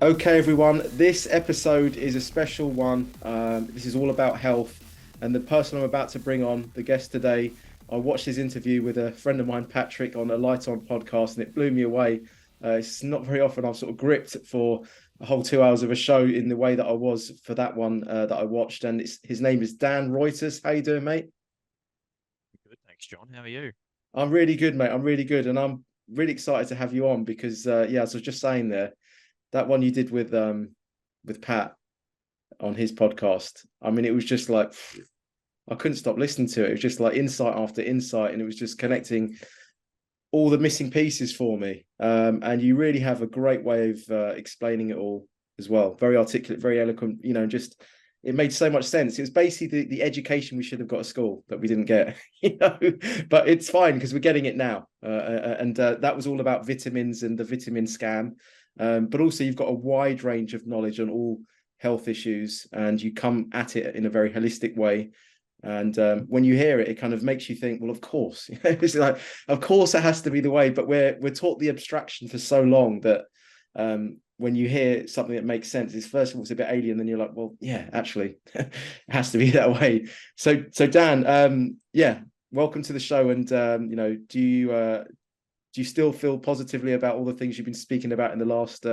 Okay, everyone, this episode is a special one. This is all about health, and the person I'm about to bring on, the guest today, I watched his interview with a friend of mine, Patrick, on a Light On podcast, and it blew me away. It's not very often I'm sort of gripped for a whole 2 hours of a show in the way that I was for that one that I watched. And his name is Dan Roytas. How you doing, mate? Good, thanks, John. How are you? I'm really good, mate. I'm really good, and I'm really excited to have you on because, yeah, as I was just saying there, that one you did with Pat on his podcast. I mean, it was just like I couldn't stop listening to it. It was just like insight after insight, and it was just connecting all the missing pieces for me. And you really have a great way of explaining it all as well. Very articulate, very eloquent. Just it made so much sense. It was basically the education we should have got at school that we didn't get, But it's fine because we're getting it now. And that was all about vitamins and the vitamin scam. But also, you've got a wide range of knowledge on all health issues, and you come at it in a very holistic way. And when you hear it, it kind of makes you think, well, of course, it's like, of course, it has to be the way. But we're taught the abstraction for so long that when you hear something that makes sense, it's first of all it's a bit alien, then you're like, well, yeah, actually, it has to be that way. So Dan, yeah, welcome to the show. And do you still feel positively about all the things you've been speaking about in the last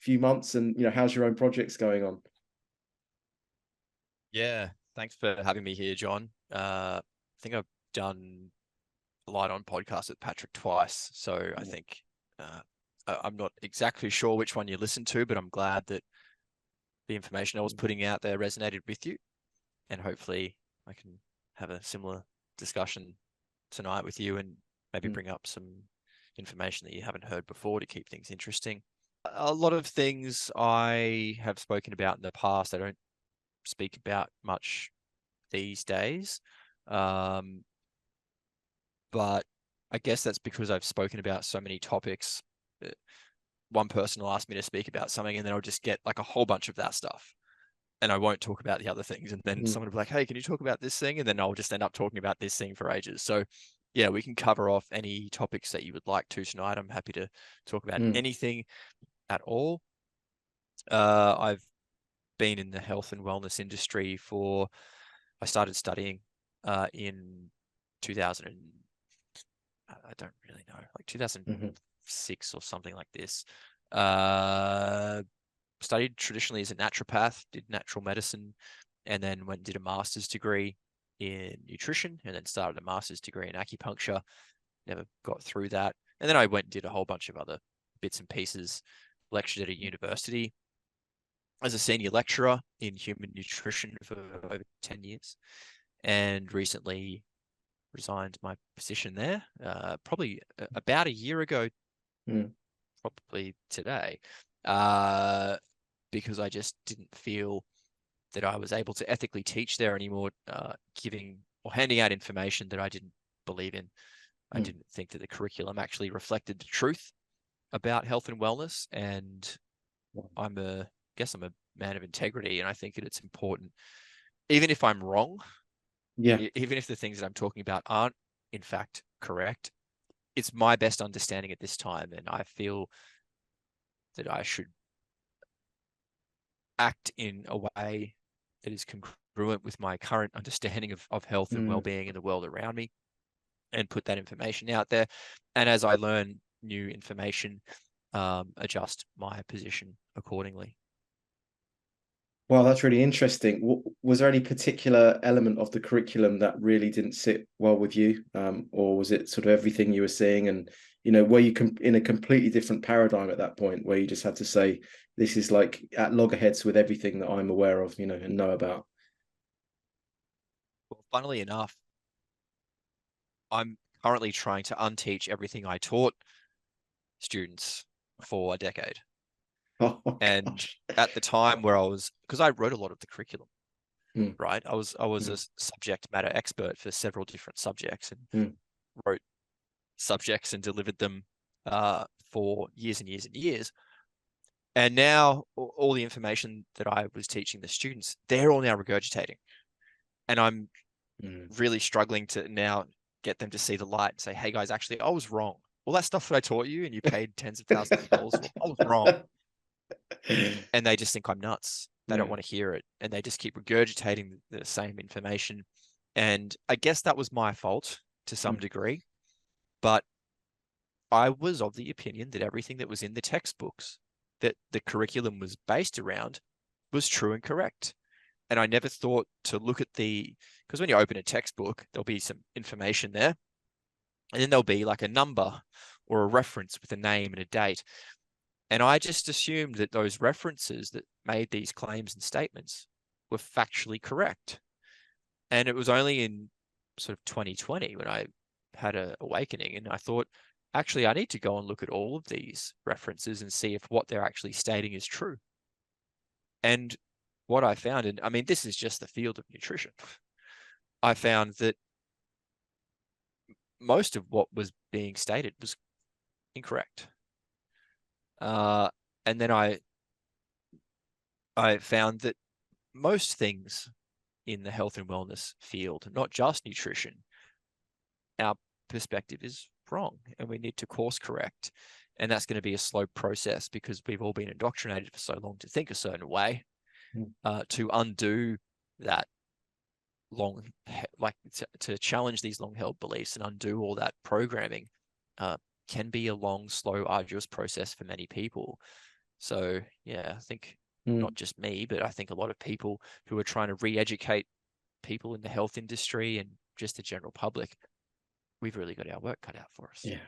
few months? And how's your own projects going on? Yeah, thanks for having me here, John. I think I've done a Light On podcast with Patrick twice, so I think I'm not exactly sure which one you listened to, but I'm glad that the information I was putting out there resonated with you, and hopefully I can have a similar discussion tonight with you and maybe bring up some information that you haven't heard before to keep things interesting. A lot of things I have spoken about in the past, I don't speak about much these days. But I guess that's because I've spoken about so many topics. One person will ask me to speak about something, and then I'll just get like a whole bunch of that stuff. And I won't talk about the other things. And then someone will be like, hey, can you talk about this thing? And then I'll just end up talking about this thing for ages. So yeah, we can cover off any topics that you would like to tonight. I'm happy to talk about anything at all. I've been in the health and wellness industry I started studying in 2000, I don't really know, like 2006 or something like this. Studied traditionally as a naturopath, did natural medicine, and then went and did a master's degree in nutrition, and then started a master's degree in acupuncture. Never got through that. And then I went and did a whole bunch of other bits and pieces, lectured at a university as a senior lecturer in human nutrition for over 10 years, and recently resigned my position there, probably about a year ago, probably today, because I just didn't feel that I was able to ethically teach there anymore, giving or handing out information that I didn't believe in. I didn't think that the curriculum actually reflected the truth about health and wellness, and I'm a man of integrity, and I think that it's important, even if I'm wrong, Yeah. even if the things that I'm talking about aren't in fact correct, it's my best understanding at this time, and I feel that I should act in a way that is congruent with my current understanding of health and well-being in the world around me, and put that information out there. And as I learn new information, adjust my position accordingly. Well, that's really interesting. Was there any particular element of the curriculum that really didn't sit well with you, or was it sort of everything you were seeing? And were you in a completely different paradigm at that point, where you just had to say, "This is like at loggerheads with everything that I'm aware of, and know about." Well, funnily enough, I'm currently trying to unteach everything I taught students for a decade. Oh And gosh. at the time where because I wrote a lot of the curriculum, Mm, right? I was a subject matter expert for several different subjects, and mm, wrote subjects and delivered them for years and years and years. And now all the information that I was teaching the students, they're all now regurgitating. And I'm really struggling to now get them to see the light and say, hey guys, actually, I was wrong. All that stuff that I taught you and you paid tens of thousands of dollars for, I was wrong. and they just think I'm nuts. They don't Yeah. want to hear it, and they just keep regurgitating the same information. And I guess that was my fault to some Mm. degree, but I was of the opinion that everything that was in the textbooks that the curriculum was based around was true and correct. And I never thought to look at because when you open a textbook, there'll be some information there, and then there'll be like a number or a reference with a name and a date. And I just assumed that those references that made these claims and statements were factually correct. And it was only in sort of 2020 when I had an awakening, and I thought, actually, I need to go and look at all of these references and see if what they're actually stating is true. And what I found, and I mean, this is just the field of nutrition, I found that most of what was being stated was incorrect. And then I found that most things in the health and wellness field, not just nutrition, our perspective is wrong and we need to course correct. And that's going to be a slow process because we've all been indoctrinated for so long to think a certain way. To undo that to challenge these long held beliefs and undo all that programming can be a long, slow, arduous process for many people. So yeah, I think not just me, but I think a lot of people who are trying to re-educate people in the health industry and just the general public, we've really got our work cut out for us. Yeah.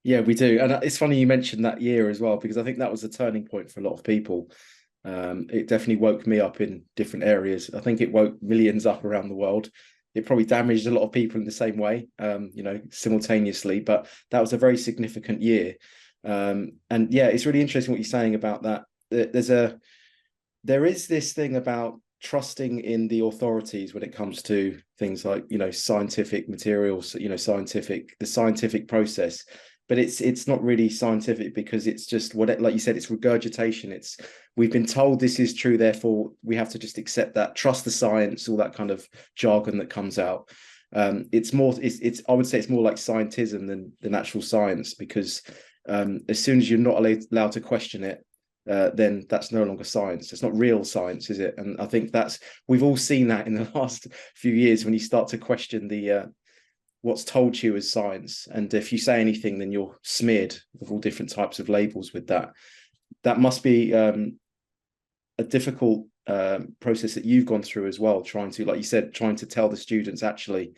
Yeah, we do. And it's funny you mentioned that year as well, because I think that was a turning point for a lot of people. It definitely woke me up in different areas. I think it woke millions up around the world. It probably damaged a lot of people in the same way, simultaneously, but that was a very significant year. And yeah, it's really interesting what you're saying about that. There is this thing about trusting in the authorities when it comes to things like scientific materials, the scientific process, but it's not really scientific because it's just like you said, it's regurgitation. We've been told this is true, therefore we have to just accept that, trust the science, all that kind of jargon that comes out. It's more it's I would say it's more like scientism than actual science, because as soon as you're not allowed to question it, then that's no longer science. It's not real science, is it? And I think we've all seen that in the last few years when you start to question the what's told to you as science. And if you say anything, then you're smeared with all different types of labels with that. That must be a difficult process that you've gone through as well, trying to, like you said, trying to tell the students, actually,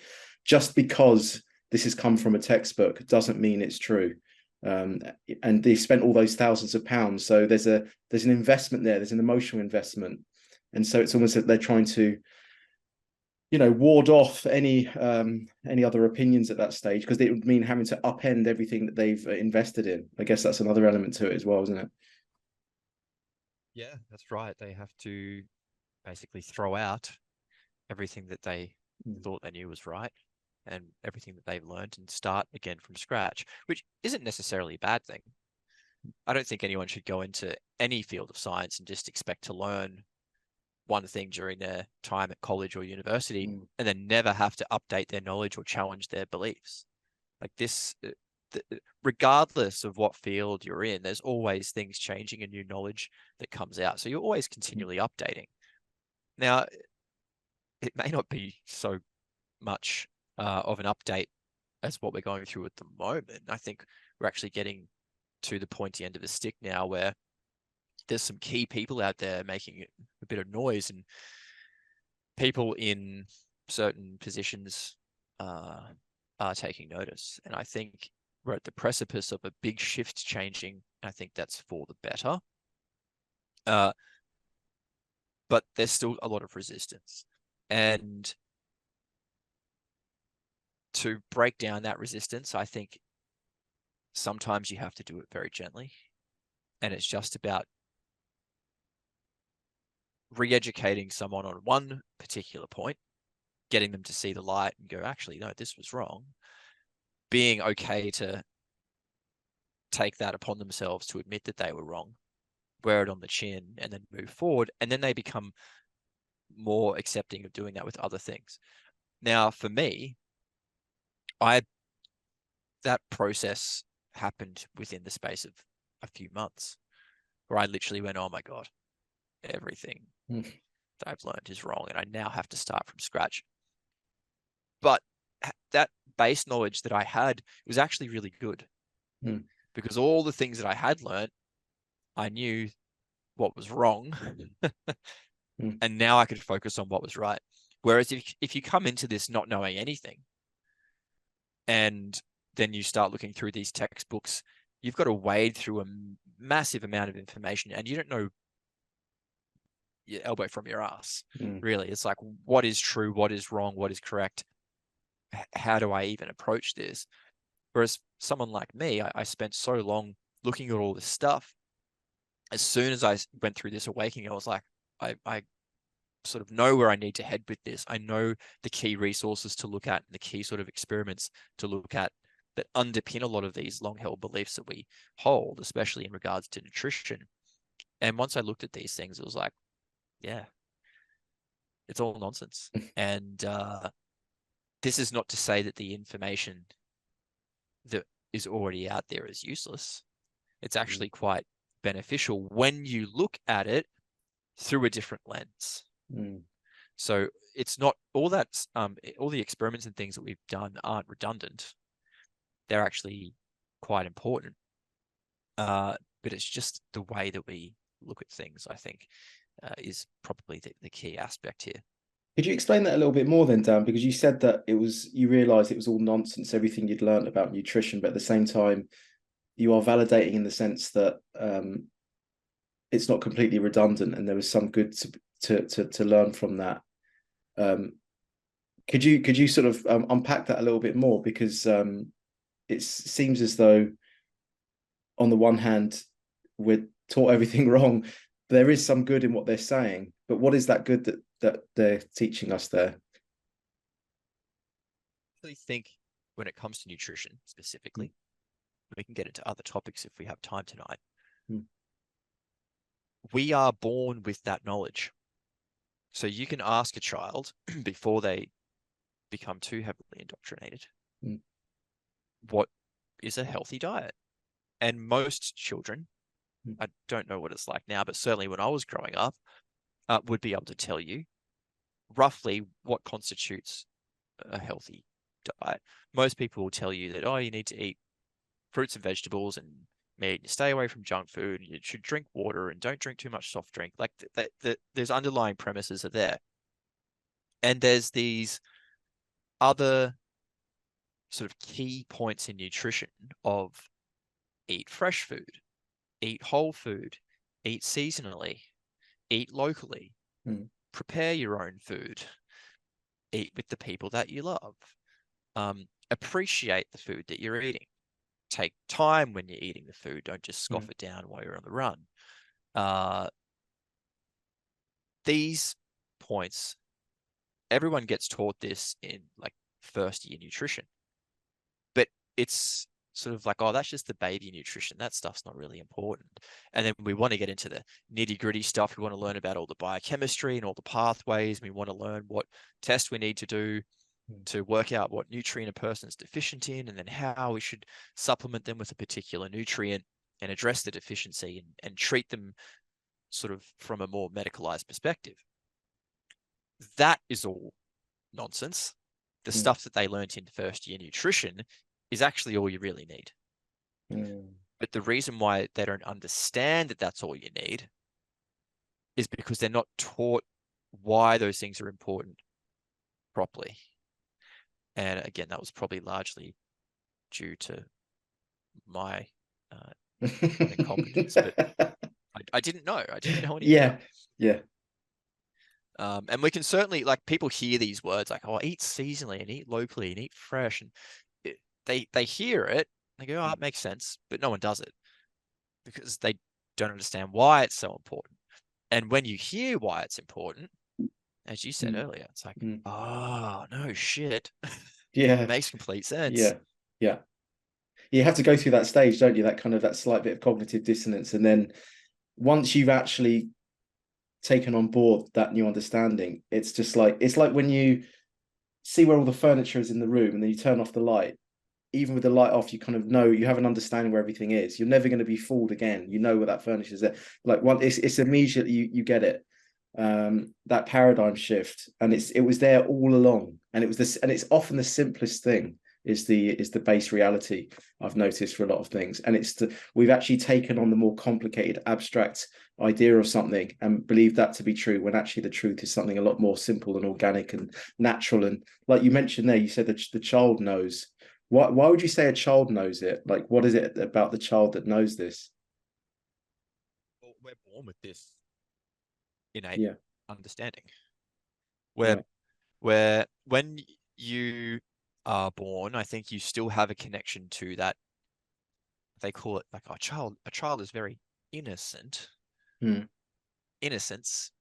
just because this has come from a textbook doesn't mean it's true. And they've spent all those thousands of pounds, so there's an investment there, there's an emotional investment, and so it's almost that they're trying to ward off any other opinions at that stage, because it would mean having to upend everything that they've invested in. I guess that's another element to it as well, isn't it? Yeah, that's right. They have to basically throw out everything that they thought they knew was right and everything that they've learned and start again from scratch, which isn't necessarily a bad thing. I don't think anyone should go into any field of science and just expect to learn one thing during their time at college or university and then never have to update their knowledge or challenge their beliefs. Like this, regardless of what field you're in, there's always things changing and new knowledge that comes out. So you're always continually updating. Now, it may not be so much of an update as what we're going through at the moment. I think we're actually getting to the pointy end of the stick now, where there's some key people out there making a bit of noise, and people in certain positions are taking notice. And I think we're at the precipice of a big shift changing. I think that's for the better. But there's still a lot of resistance. And to break down that resistance, I think sometimes you have to do it very gently. And it's just about re-educating someone on one particular point, getting them to see the light and go, actually, no, this was wrong. Being okay to take that upon themselves to admit that they were wrong, wear it on the chin, and then move forward. And then they become more accepting of doing that with other things. Now, for me, that process happened within the space of a few months, where I literally went, oh my God, everything Mm. that I've learned is wrong, and I now have to start from scratch. But that base knowledge that I had was actually really good, Mm. because all the things that I had learned, I knew what was wrong, Mm. and now I could focus on what was right. Whereas if you come into this not knowing anything, and then you start looking through these textbooks, you've got to wade through a massive amount of information, and you don't know your elbow from your ass. Mm. Really, it's like, what is true, what is wrong, what is correct? How do I even approach this? Whereas someone like me, I spent so long looking at all this stuff. As soon as I went through this awakening, I was like, I sort of know where I need to head with this. I know the key resources to look at and the key sort of experiments to look at that underpin a lot of these long-held beliefs that we hold, especially in regards to nutrition. And once I looked at these things, it was like, yeah, it's all nonsense. And this is not to say that the information that is already out there is useless. It's actually quite beneficial when you look at it through a different lens. Mm. So it's not all that, all the experiments and things that we've done aren't redundant. They're actually quite important. But it's just the way that we look at things, I think, is probably the key aspect here. Could you explain that a little bit more then, Dan? Because you said that you realized it was all nonsense, everything you'd learned about nutrition, but at the same time, you are validating in the sense that it's not completely redundant and there was some good to learn from that. Um, could you sort of unpack that a little bit more? Because it seems as though on the one hand, we're taught everything wrong. There is some good in what they're saying, but what is that good that they're teaching us there? I really think when it comes to nutrition specifically, we can get into other topics if we have time tonight. Mm. We are born with that knowledge. So you can ask a child before they become too heavily indoctrinated, what is a healthy diet? And most children, I don't know what it's like now, but certainly when I was growing up, would be able to tell you roughly what constitutes a healthy diet. Most people will tell you that, oh, you need to eat fruits and vegetables and meat, stay away from junk food, you should drink water and don't drink too much soft drink. Like there's underlying premises are there. And there's these other sort of key points in nutrition of eat fresh food, eat whole food, eat seasonally, eat locally, prepare your own food, eat with the people that you love, appreciate the food that you're eating, take time when you're eating the food, don't just scoff it down while you're on the run. These points, everyone gets taught this in like first year nutrition, but it's sort of like, oh, that's just the baby nutrition. That stuff's not really important. And then we want to get into the nitty gritty stuff. We want to learn about all the biochemistry and all the pathways. We want to learn what tests we need to do to work out what nutrient a person's deficient in, and then how we should supplement them with a particular nutrient and address the deficiency and treat them sort of from a more medicalized perspective. That is all nonsense. The stuff that they learnt in first year nutrition is actually all you really need. But the reason why they don't understand that that's all you need is because they're not taught why those things are important properly. And again, that was probably largely due to my incompetence, but I didn't know. I didn't know any better. Yeah. And we can certainly, like, people hear these words like, oh, eat seasonally and eat locally and eat fresh. And they hear it, they go, oh, it makes sense, but no one does it because they don't understand why it's so important. And when you hear why it's important, as you said earlier, it's like, oh, no shit. Yeah. It makes complete sense. Yeah. You have to go through that stage, don't you? That kind of that slight bit of cognitive dissonance. And then once you've actually taken on board that new understanding, it's like when you see where all the furniture is in the room and then you turn off the light even with the light off, you kind of know, you have an understanding where everything is. You're never going to be fooled again. You know where that furniture is there. Like it's immediately you get it. That paradigm shift, and it was there all along, and it was this, and it's often the simplest thing is the base reality I've noticed for a lot of things, and we've actually taken on the more complicated abstract idea of something and believe that to be true, when actually the truth is something a lot more simple and organic and natural. And like you mentioned there, you said that the child knows. Why would you say a child knows it? Like, what is it about the child that knows this? Well, we're born with this innate Yeah, understanding. Where right. where when you are born, I think you still have a connection to that. They call it like a child. A child is very innocent, Hmm. innocence,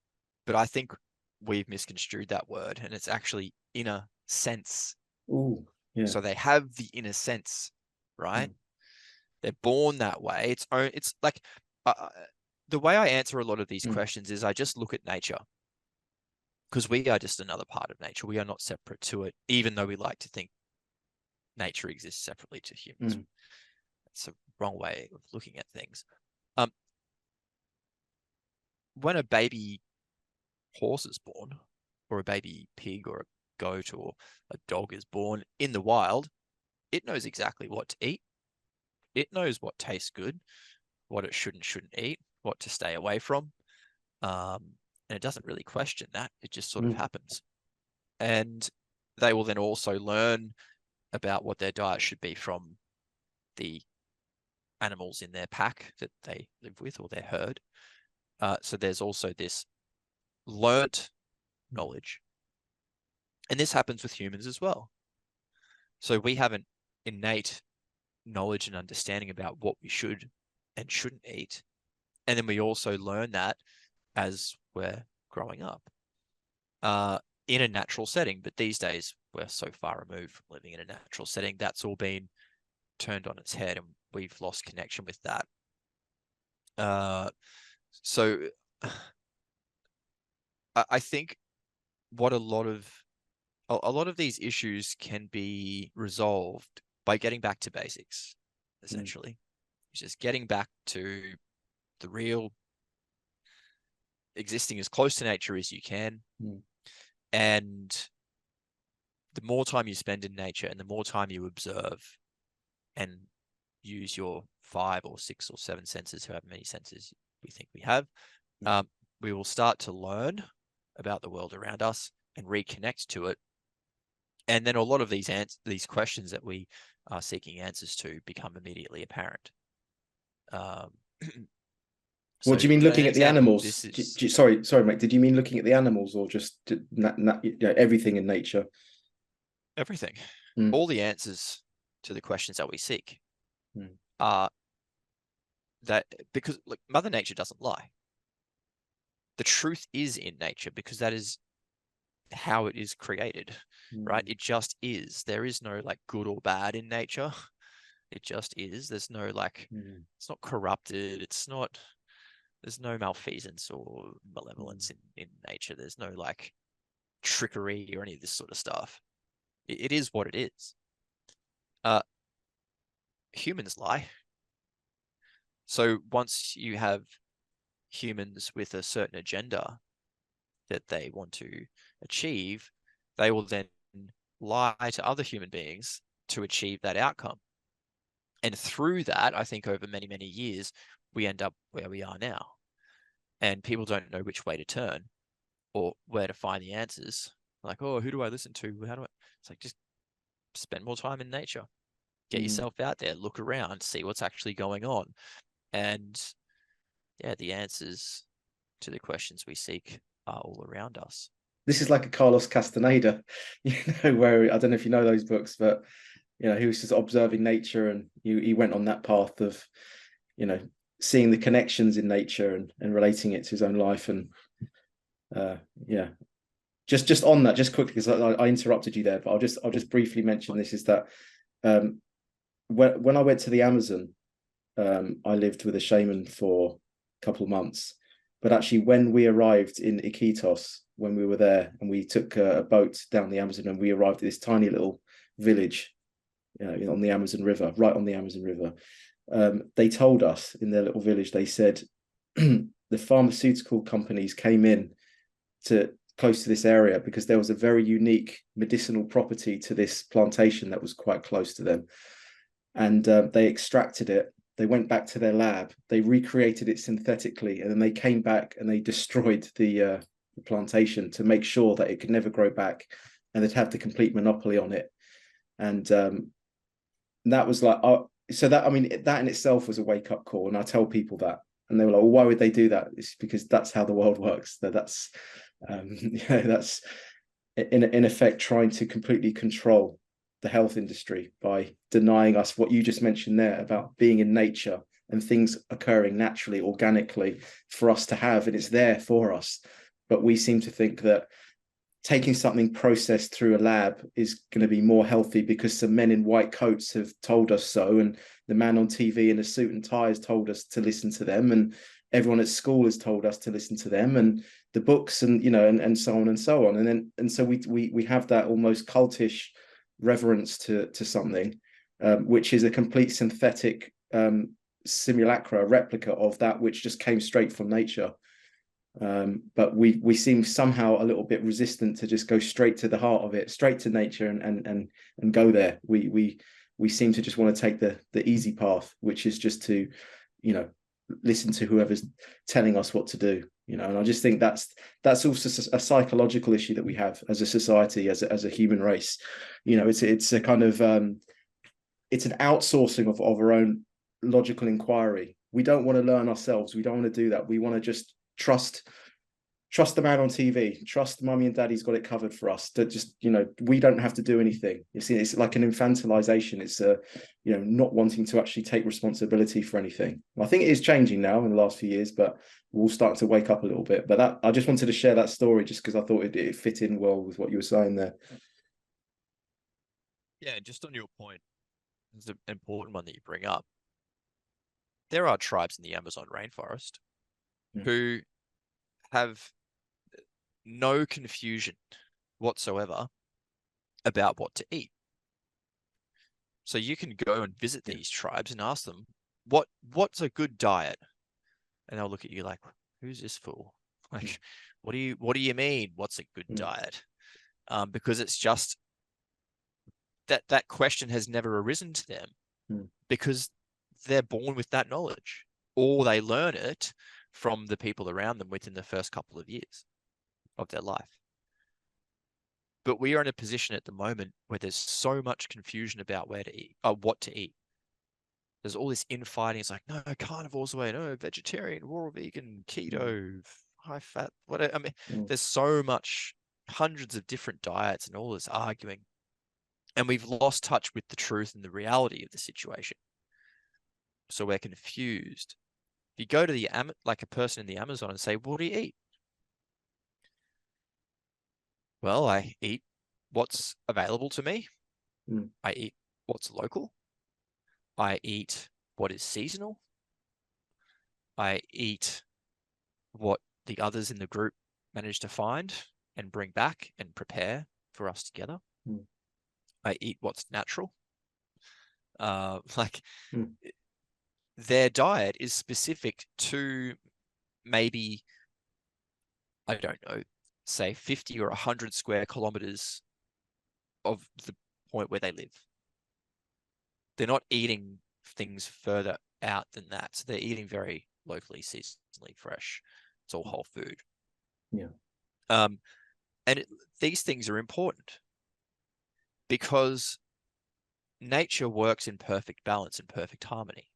but I think we've misconstrued that word, and it's actually inner sense. Ooh, yeah. So they have the inner sense, right? Hmm. They're born that way. It's like the way I answer a lot of these Hmm. questions is I just look at nature, because we are just another part of nature. We are not separate to it, even though we like to think nature exists separately to humans. Hmm. It's a wrong way of looking at things. Um, when a baby horse is born, or a baby pig, or a goat, or a dog is born in the wild, it knows exactly what to eat. It knows what tastes good, what it shouldn't eat, what to stay away from. And it doesn't really question that. It just sort of Hmm. happens. And they will then also learn about what their diet should be from the animals in their pack that they live with, or their herd. So there's also this learnt knowledge. And this happens with humans as well. So we have an innate knowledge and understanding about what we should and shouldn't eat. And then we also learn that as we're growing up in a natural setting. But these days, we're so far removed from living in a natural setting. That's all been turned on its head, and we've lost connection with that. So I think what a lot of these issues can be resolved by getting back to basics, Hmm. essentially. It's just getting back to the real, existing as close to nature as you can. Hmm. And the more time you spend in nature, and the more time you observe and use your 5 or 6 or 7 senses, however many senses we think we have, Hmm. we will start to learn about the world around us and reconnect to it. And then a lot of these questions that we are seeking answers to become immediately apparent. Um, What so do you mean an looking at the example of animals? this is Sorry, mate. Did you mean looking at the animals or just everything in nature? everything. Hmm. All the answers to the questions that we seek Hmm. are that, because look, Mother Nature doesn't lie. The truth is in nature, because that is how it is created, right? Hmm. It just is. There is no like good or bad in nature. It just is. There's no like, Hmm. it's not corrupted. There's no malfeasance or Hmm. malevolence in nature. There's no like trickery or any of this sort of stuff. It is what it is. Uh, Humans lie. So once you have humans with a certain agenda that they want to achieve, they will then lie to other human beings to achieve that outcome. And through that, I think over many, many years, we end up where we are now. And people don't know which way to turn or where to find the answers. Like, oh, who do I listen to? How do I? It's like, just spend more time in nature, get Hmm. yourself out there, look around, see what's actually going on. And yeah, the answers to the questions we seek are all around us. This is like a Carlos Castaneda, where I don't know if you know those books, but he was just observing nature, and he went on that path of, you know, seeing the connections in nature and relating it to his own life. And uh, yeah, just on that, just quickly, because I interrupted you there, but I'll just briefly mention this is that um, when I went to the Amazon, I lived with a shaman for a couple of months. But actually, when we arrived in Iquitos, when we were there, and we took a boat down the Amazon, and we arrived at this tiny little village, on the Amazon River, right on the Amazon River. They told us in their little village, they said the pharmaceutical companies came in to close to this area because there was a very unique medicinal property to this plantation that was quite close to them. And they extracted it. They went back to their lab. They recreated it synthetically, and then they came back and they destroyed the plantation to make sure that it could never grow back, and they'd have the complete monopoly on it. And that was like, so that, I mean, that in itself was a wake up call. And I tell people that, and they were like, well, why would they do that? It's because that's how the world works. That's that's in effect trying to completely control the health industry by denying us what you just mentioned there about being in nature and things occurring naturally, organically for us to have, and it's there for us. But we seem to think that taking something processed through a lab is going to be more healthy because some men in white coats have told us so, and the man on TV in a suit and tie has told us to listen to them, and everyone at school has told us to listen to them, and the books, and and so on and so on. And so we have that almost cultish reverence to something, which is a complete synthetic simulacra, replica of that which just came straight from nature. But we seem somehow a little bit resistant to just go straight to the heart of it, straight to nature, and go there. We seem to just want to take the easy path, which is just to listen to whoever's telling us what to do. And I just think that's also a psychological issue that we have as a society, as a human race. It's a kind of it's an outsourcing of our own logical inquiry. We don't want to learn ourselves. We don't want to do that. We want to just trust the man on TV, trust mummy and daddy's got it covered for us. That just, we don't have to do anything. It's like an infantilization. It's not wanting to actually take responsibility for anything. I think it is changing now in the last few years, but we're all starting to wake up a little bit. But I just wanted to share that story just because I thought it fit in well with what you were saying there. Yeah, just on your point, it's an important one that you bring up. There are tribes in the Amazon rainforest who have no confusion whatsoever about what to eat. So you can go and visit these tribes and ask them, what's a good diet? And they'll look at you like, who's this fool? Like, what do you mean? What's a good diet? Because it's just that question has never arisen to them because they're born with that knowledge, or they learn it from the people around them within the first couple of years of their life. But we are in a position at the moment where there's so much confusion about where to eat, what to eat. There's all this infighting. It's like, no, carnivore's the way, no, vegetarian, raw, vegan, keto, high fat, whatever. I mean, there's so much, hundreds of different diets and all this arguing. And we've lost touch with the truth and the reality of the situation. So we're confused. If you go to like a person in the Amazon and say, what do you eat? Well, I eat what's available to me. I eat what's local. I eat what is seasonal. I eat what the others in the group manage to find and bring back and prepare for us together. I eat what's natural. Their diet is specific to maybe, I don't know, say 50 or 100 square kilometers of the point where they live. They're not eating things further out than that. So they're eating very locally, seasonally fresh. It's all whole food. Yeah. These things are important because nature works in perfect balance and perfect harmony.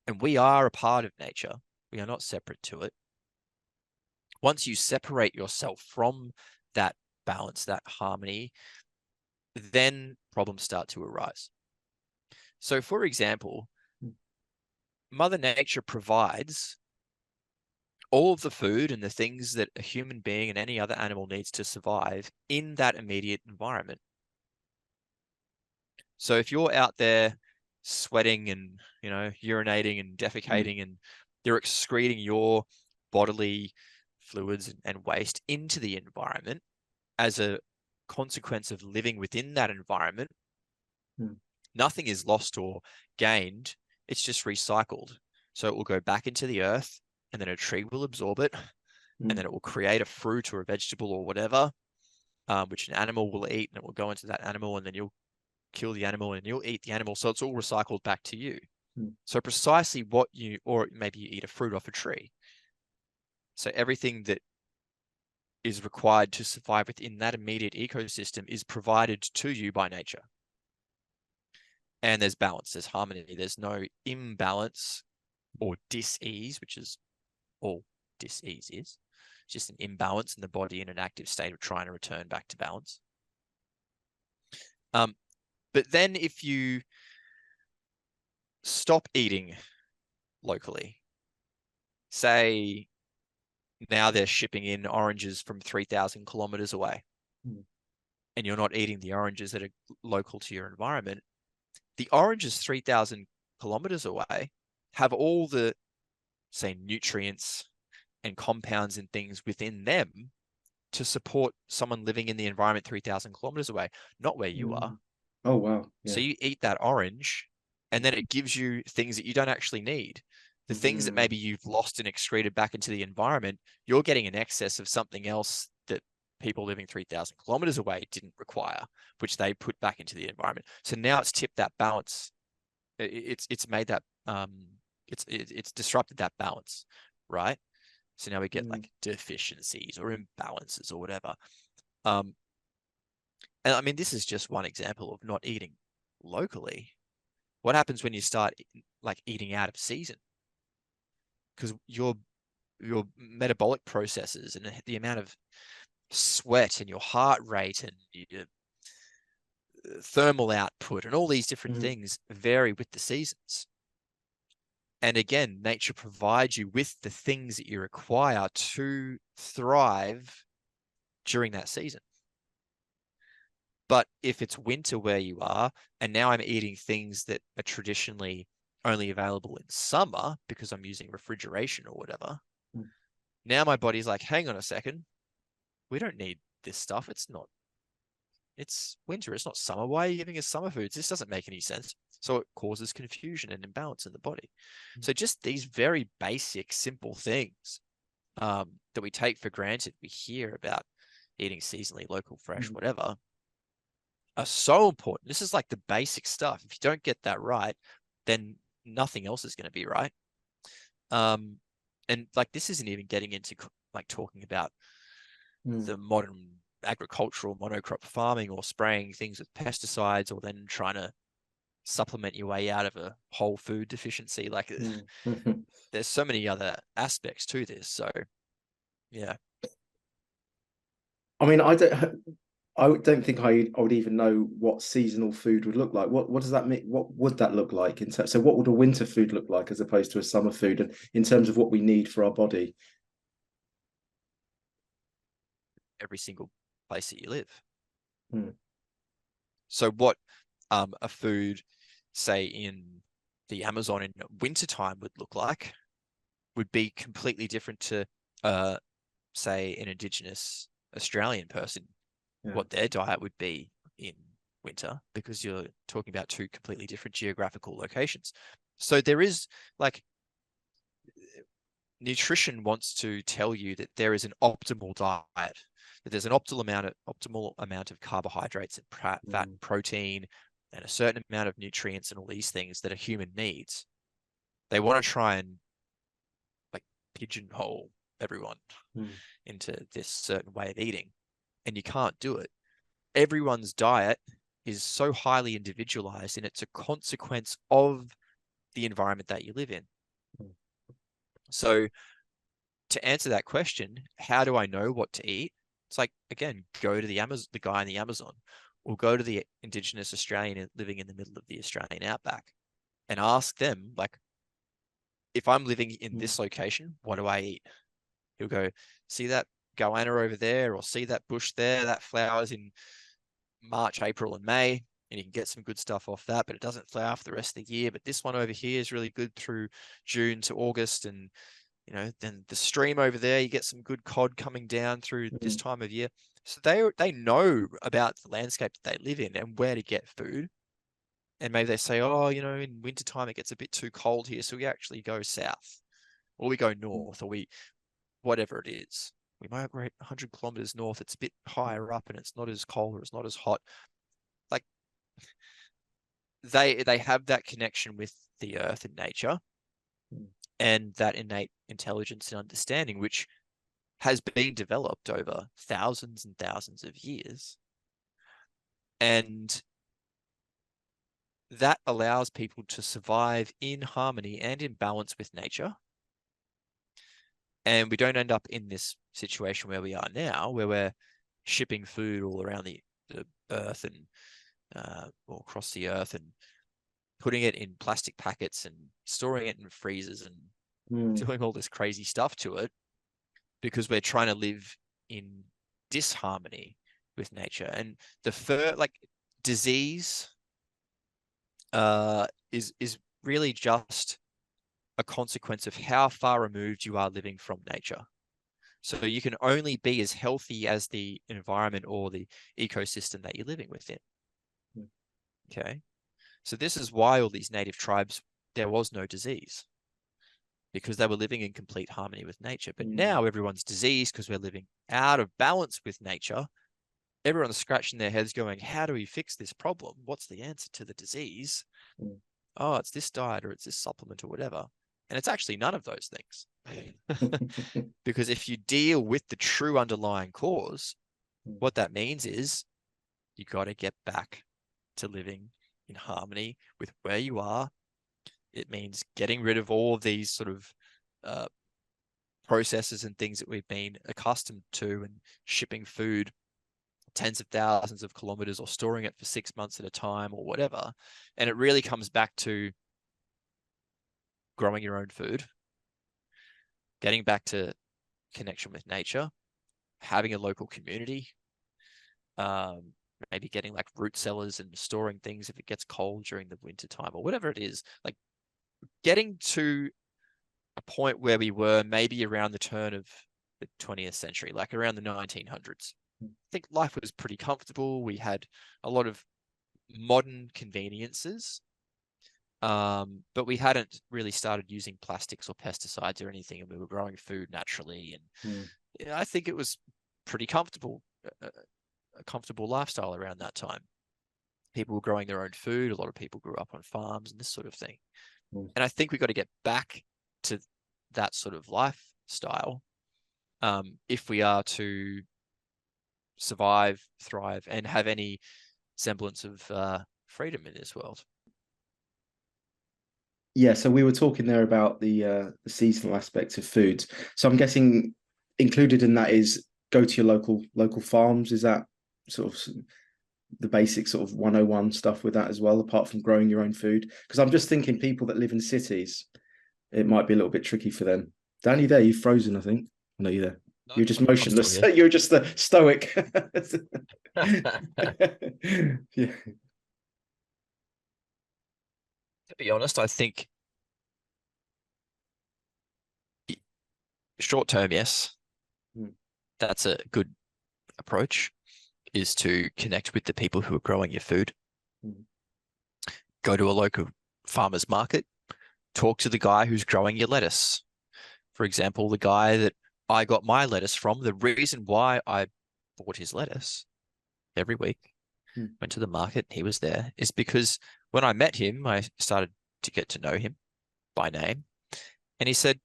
And we are a part of nature. We are not separate to it. Once you separate yourself from that balance, that harmony, then problems start to arise. So, for example, Mother Nature provides all of the food and the things that a human being and any other animal needs to survive in that immediate environment. So if you're out there sweating and, urinating and defecating and you're excreting your bodily fluids and waste into the environment as a consequence of living within that environment, Nothing is lost or gained. It's just recycled. So it will go back into the earth, and then a tree will absorb it, and then it will create a fruit or a vegetable or whatever, which an animal will eat, and it will go into that animal, and then you'll kill the animal and you'll eat the animal. So it's all recycled back to you. So precisely what you, or maybe you eat a fruit off a tree. So everything that is required to survive within that immediate ecosystem is provided to you by nature. And there's balance, there's harmony, there's no imbalance or dis-ease, which is all dis-ease is. It's just an imbalance in the body in an active state of trying to return back to balance. But then if you stop eating locally, say now they're shipping in oranges from 3,000 kilometers away, and you're not eating the oranges that are local to your environment, the oranges 3,000 kilometers away have all the, say, nutrients and compounds and things within them to support someone living in the environment 3,000 kilometers away, not where you are. Oh, wow. So you eat that orange, and then it gives you things that you don't actually need. The things that maybe you've lost and excreted back into the environment, you're getting an excess of something else that people living 3,000 kilometers away didn't require, which they put back into the environment. So now it's tipped that balance. It's made that it's disrupted that balance, right? So now we get like deficiencies or imbalances or whatever. And I mean, this is just one example of not eating locally. What happens when you start like eating out of season? Because your metabolic processes and the amount of sweat and your heart rate and your thermal output and all these different things vary with the seasons. And again, nature provides you with the things that you require to thrive during that season. But if it's winter where you are, and now I'm eating things that are traditionally only available in summer because I'm using refrigeration or whatever, now my body's like, hang on a second, we don't need this stuff. It's winter, it's not summer. Why are you giving us summer foods? This doesn't make any sense. So it causes confusion and imbalance in the body. So just these very basic, simple things that we take for granted, we hear about eating seasonally, local, fresh, whatever, are so important. This is like the basic stuff. If you don't get that right, then nothing else is going to be right. And like this isn't even getting into like talking about the modern agricultural monocrop farming or spraying things with pesticides or then trying to supplement your way out of a whole food deficiency. Like there's so many other aspects to this. So yeah. I mean, I don't think I would even know what seasonal food would look like. What does that mean? What would that look like in terms? So what would a winter food look like as opposed to a summer food, and in terms of what we need for our body? Every single place that you live. So what a food, say in the Amazon in wintertime would look like would be completely different to say an Indigenous Australian person, what their diet would be in winter, because you're talking about two completely different geographical locations. So there is like nutrition wants to tell you that there is an optimal diet, that there's an optimal amount of carbohydrates and fat and protein and a certain amount of nutrients and all these things that a human needs. They want to try and like pigeonhole everyone into this certain way of eating, and you can't do it. Everyone's diet is so highly individualized, and it's a consequence of the environment that you live in. So to answer that question, how do I know what to eat? It's like, again, go to the guy in the Amazon, or go to the Indigenous Australian living in the middle of the Australian outback and ask them, like, if I'm living in this location, what do I eat? He'll go, see that goanna over there, or see that bush there, that flowers in March, April, and May, and you can get some good stuff off that, but it doesn't flower for the rest of the year. But this one over here is really good through June to August, and you know, then the stream over there, you get some good cod coming down through this time of year. So they know about the landscape that they live in and where to get food. And maybe they say, oh, in wintertime it gets a bit too cold here, so we actually go south, or we go north, or whatever it is. We migrate 100 kilometers north. It's a bit higher up and it's not as cold or it's not as hot. Like they have that connection with the earth and nature and that innate intelligence and understanding, which has been developed over thousands and thousands of years. And that allows people to survive in harmony and in balance with nature. And we don't end up in this situation where we are now, where we're shipping food all around the earth and or across the earth and putting it in plastic packets and storing it in freezers and doing all this crazy stuff to it, because we're trying to live in disharmony with nature. And disease is really just a consequence of how far removed you are living from nature. So you can only be as healthy as the environment or the ecosystem that you're living within. Okay. So this is why all these native tribes, there was no disease, because they were living in complete harmony with nature. But now everyone's diseased because we're living out of balance with nature. Everyone's scratching their heads going, how do we fix this problem? What's the answer to the disease? Oh, it's this diet or it's this supplement or whatever. And it's actually none of those things. Because if you deal with the true underlying cause, what that means is you got to get back to living in harmony with where you are. It means getting rid of all of these sort of processes and things that we've been accustomed to, and shipping food tens of thousands of kilometers or storing it for 6 months at a time or whatever. And it really comes back to growing your own food, getting back to connection with nature, having a local community, maybe getting like root cellars and storing things if it gets cold during the winter time or whatever it is, like getting to a point where we were maybe around the turn of the 20th century, like around the 1900s. I think life was pretty comfortable. We had a lot of modern conveniences, but we hadn't really started using plastics or pesticides or anything, and we were growing food naturally. And I think it was pretty comfortable, a comfortable lifestyle around that time. People were growing their own food. A lot of people grew up on farms and this sort of thing. And I think we've got to get back to that sort of lifestyle if we are to survive, thrive, and have any semblance of freedom in this world. Yeah, so we were talking there about the seasonal aspects of foods. So I'm guessing included in that is go to your local farms. Is that sort of the basic sort of 101 stuff with that as well, apart from growing your own food? Because I'm just thinking people that live in cities, it might be a little bit tricky for them. Dan, you there? You've frozen, I think. No, you're there. No, You're just I'm motionless. still here. You're just stoic. Yeah. To be honest, I think short term, yes, that's a good approach, is to connect with the people who are growing your food. Go to a local farmer's market, talk to the guy who's growing your lettuce. For example, the guy that I got my lettuce from, the reason why I bought his lettuce every week, went to the market, he was there, is because when I met him, I started to get to know him by name. And he said,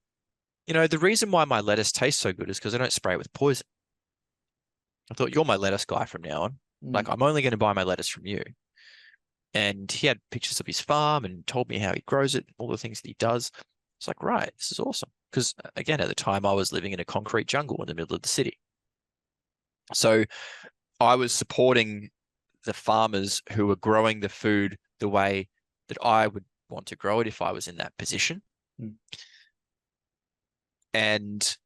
the reason why my lettuce tastes so good is because I don't spray it with poison. I thought, you're my lettuce guy from now on. Like, I'm only going to buy my lettuce from you. And he had pictures of his farm and told me how he grows it, all the things that he does. It's like, right, this is awesome. Because again, at the time I was living in a concrete jungle in the middle of the city. So I was supporting the farmers who were growing the food the way that I would want to grow it if I was in that position. And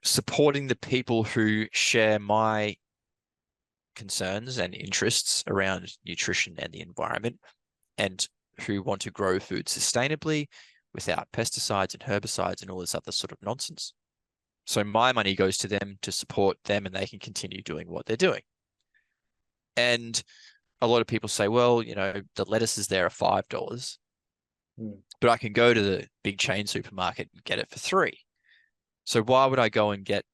supporting the people who share my concerns and interests around nutrition and the environment, and who want to grow food sustainably without pesticides and herbicides and all this other sort of nonsense. So my money goes to them to support them, and they can continue doing what they're doing. And a lot of people say, well, the lettuces there are $5, but I can go to the big chain supermarket and get it for $3. So why would I go and get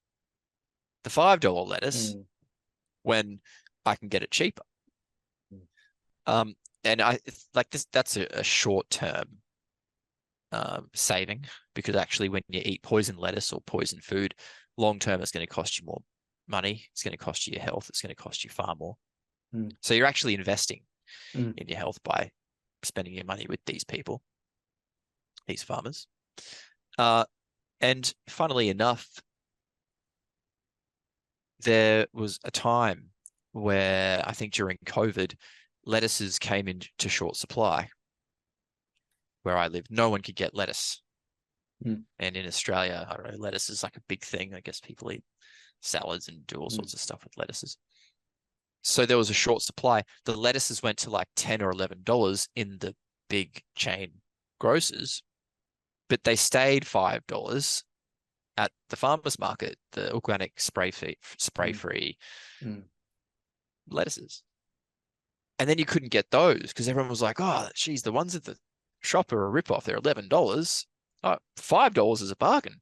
the $5 lettuce when I can get it cheaper? And I like this. That's a short-term saving, because actually, when you eat poison lettuce or poison food, long-term it's going to cost you more money. It's going to cost you your health. It's going to cost you far more. So you're actually investing in your health by spending your money with these people, these farmers. And funnily enough, there was a time where I think during COVID, lettuces came into short supply. Where I live, no one could get lettuce. And in Australia, I don't know, lettuce is like a big thing. I guess people eat salads and do all sorts of stuff with lettuces. So there was a short supply. The lettuces went to like $10 or $11 in the big chain grocers, but they stayed $5 at the farmers market, the organic spray-free lettuces. And then you couldn't get those because everyone was like, oh, geez, the ones at the shop are a rip-off. They're $11. Oh, $5 is a bargain.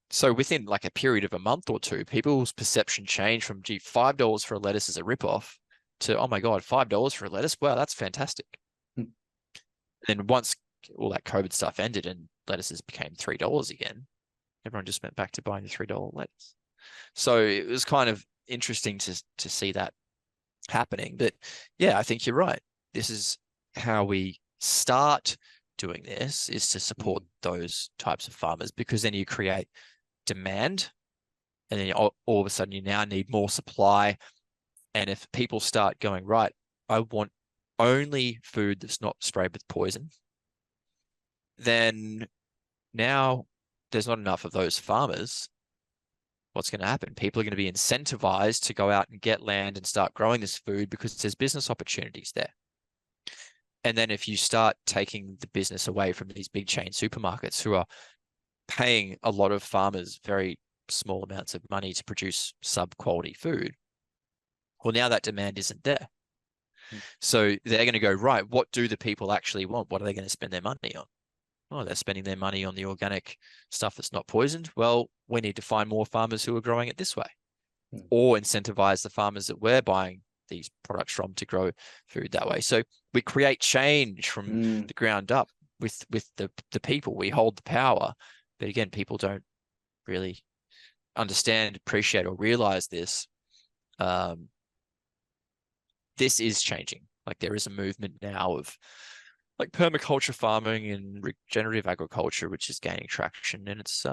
So within like a period of a month or two, people's perception changed from, gee, $5 for a lettuce is a rip-off to, oh my God, $5 for a lettuce? Wow, that's fantastic. And then once all that COVID stuff ended and lettuces became $3 again, everyone just went back to buying the $3 lettuce. So it was kind of interesting to see that happening. But yeah, I think you're right. This is how we start doing this, is to support those types of farmers, because then you create demand, and then all of a sudden you now need more supply. And if people start going, right, I want only food that's not sprayed with poison, then now there's not enough of those farmers. What's going to happen? People are going to be incentivized to go out and get land and start growing this food because there's business opportunities there. And then if you start taking the business away from these big chain supermarkets who are paying a lot of farmers very small amounts of money to produce sub-quality food, well, now that demand isn't there. So they're going to go, right, what do the people actually want? What are they going to spend their money on? Oh, they're spending their money on the organic stuff that's not poisoned. Well, we need to find more farmers who are growing it this way, or incentivize the farmers that we're buying these products from to grow food that way. So we create change from the ground up with the people. We hold the power. But again, people don't really understand, appreciate, or realize this. This is changing. Like, there is a movement now of like permaculture farming and regenerative agriculture, which is gaining traction, and it's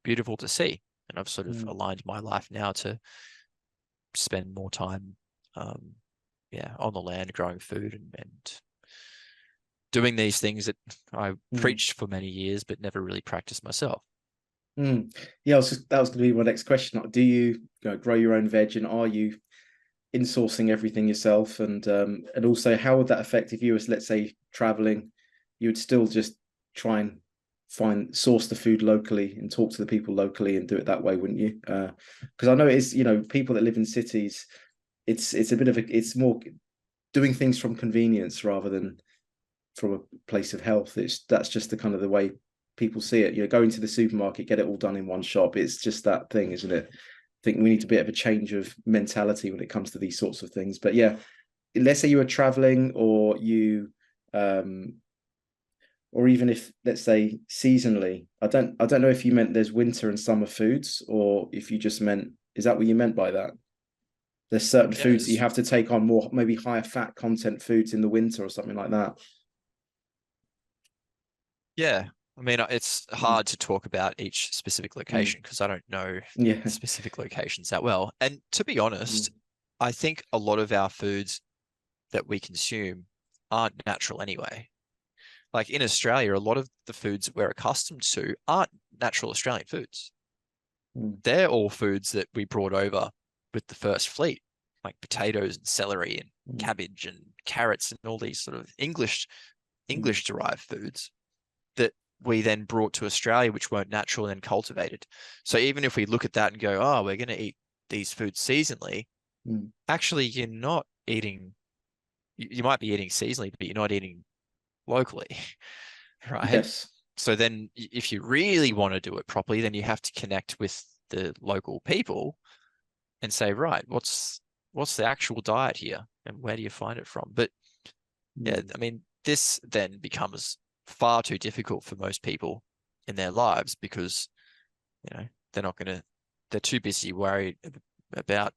beautiful to see. And I've sort of aligned my life now to spend more time, on the land, growing food and doing these things that I preached for many years, but never really practiced myself. Yeah, that was going to be my next question. Do you grow your own veg, and are you insourcing everything yourself? And also, how would that affect if you was, let's say, traveling? You would still just try and source the food locally and talk to the people locally and do it that way, wouldn't you? Because I know it's, people that live in cities, it's a bit of it's more doing things from convenience rather than from a place of health. That's just the kind of the way people see it. Going to the supermarket, get it all done in one shop. It's just that thing, isn't it? I think we need a bit of a change of mentality when it comes to these sorts of things. But yeah, let's say you were traveling, or you or even if, let's say, seasonally, I don't know if you meant there's winter and summer foods, or if you just meant, is that what you meant by that? There's certain foods that you have to take on more, maybe higher fat content foods in the winter or something like that. Yeah. I mean, it's hard to talk about each specific location because I don't know specific locations that well. And to be honest, I think a lot of our foods that we consume aren't natural anyway. Like in Australia, a lot of the foods that we're accustomed to aren't natural Australian foods. They're all foods that we brought over with the first fleet, like potatoes and celery and cabbage and carrots and all these sort of English derived foods that we then brought to Australia, which weren't natural and then cultivated. So even if we look at that and go, oh, we're going to eat these foods seasonally, actually you're not eating you might be eating seasonally, but you're not eating locally, right? Yes. So then if you really want to do it properly, then you have to connect with the local people and say, right, what's the actual diet here and where do you find it from? But yeah, I mean, this then becomes far too difficult for most people in their lives because, they're too busy worried about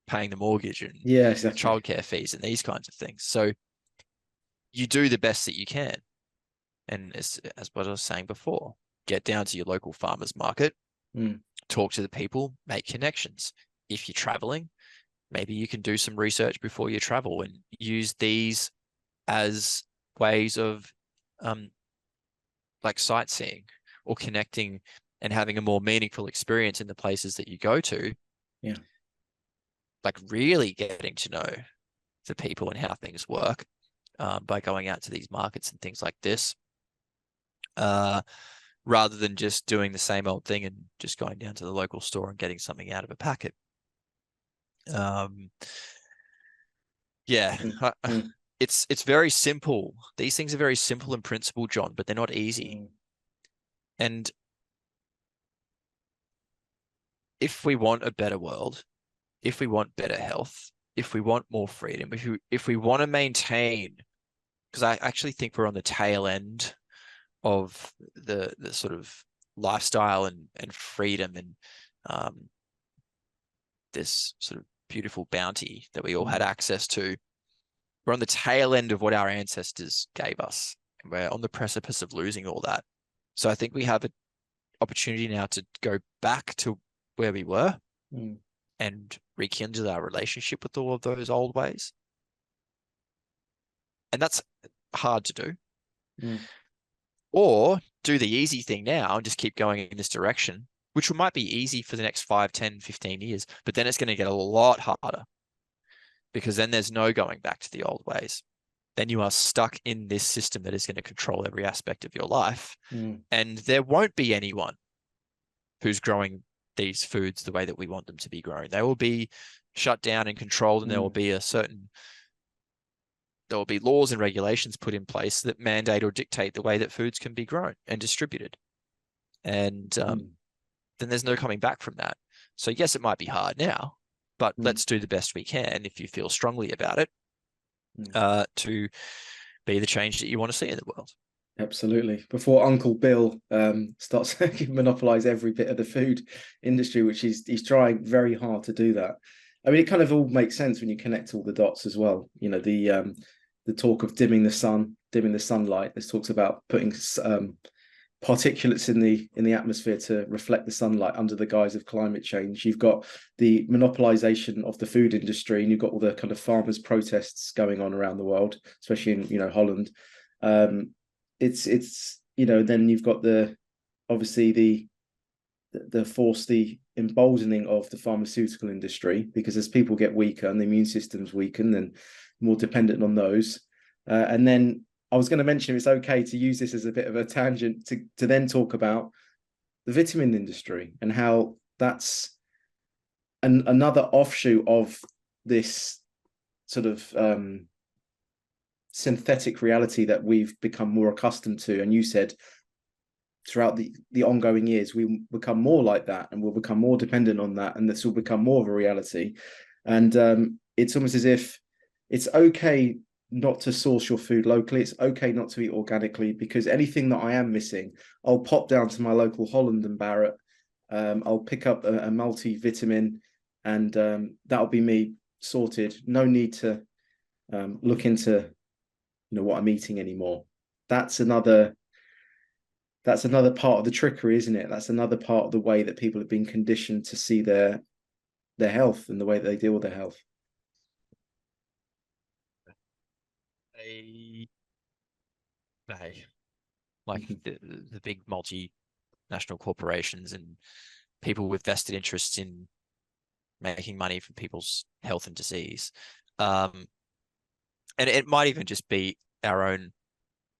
paying the mortgage and Yeah, exactly. childcare fees and these kinds of things. So you do the best that you can. And as what I was saying before, get down to your local farmers market, talk to the people, make connections. If you're traveling, maybe you can do some research before you travel and use these as ways of like sightseeing or connecting and having a more meaningful experience in the places that you go to. Yeah. Like really getting to know the people and how things work by going out to these markets and things like this. Rather than just doing the same old thing and just going down to the local store and getting something out of a packet. Yeah, it's very simple. These things are very simple in principle, John, but they're not easy. And if we want a better world, if we want better health, if we want more freedom, if we want to maintain, because I actually think we're on the tail end of the sort of lifestyle and freedom and this sort of beautiful bounty that we all had access to. We're on the tail end of what our ancestors gave us, and we're on the precipice of losing all that. So I think we have an opportunity now to go back to where we were and rekindle our relationship with all of those old ways. And that's hard to do. Or do the easy thing now and just keep going in this direction, which might be easy for the next 5, 10, 15 years, but then it's going to get a lot harder because then there's no going back to the old ways. Then you are stuck in this system that is going to control every aspect of your life. And there won't be anyone who's growing these foods the way that we want them to be grown. They will be shut down and controlled, and there will be laws and regulations put in place that mandate or dictate the way that foods can be grown and distributed. And then there's no coming back from that. So yes, it might be hard now, but let's do the best we can if you feel strongly about it to be the change that you want to see in the world. Absolutely. Before Uncle Bill starts to monopolize every bit of the food industry, which he's trying very hard to do that. I mean, it kind of all makes sense when you connect all the dots as well. You know, the talk of dimming the sunlight. This talks about putting particulates in the atmosphere to reflect the sunlight under the guise of climate change. You've got the monopolization of the food industry, and you've got all the kind of farmers' protests going on around the world, especially in Holland. It's then you've got the emboldening of the pharmaceutical industry, because as people get weaker and the immune system's weakened, then more dependent on those. And then I was going to mention, it's okay to use this as a bit of a tangent to then talk about the vitamin industry and how that's another offshoot of this sort of synthetic reality that we've become more accustomed to. And you said throughout the ongoing years, we become more like that, and we'll become more dependent on that, and this will become more of a reality. And it's almost as if it's okay not to source your food locally. It's okay not to eat organically, because anything that I am missing, I'll pop down to my local Holland and Barrett. I'll pick up a multivitamin, and that'll be me sorted. No need to look into what I'm eating anymore. That's another part of the trickery, isn't it? That's another part of the way that people have been conditioned to see their health and the way that they deal with their health. Like the big multinational corporations and people with vested interests in making money from people's health and disease. And it might even just be our own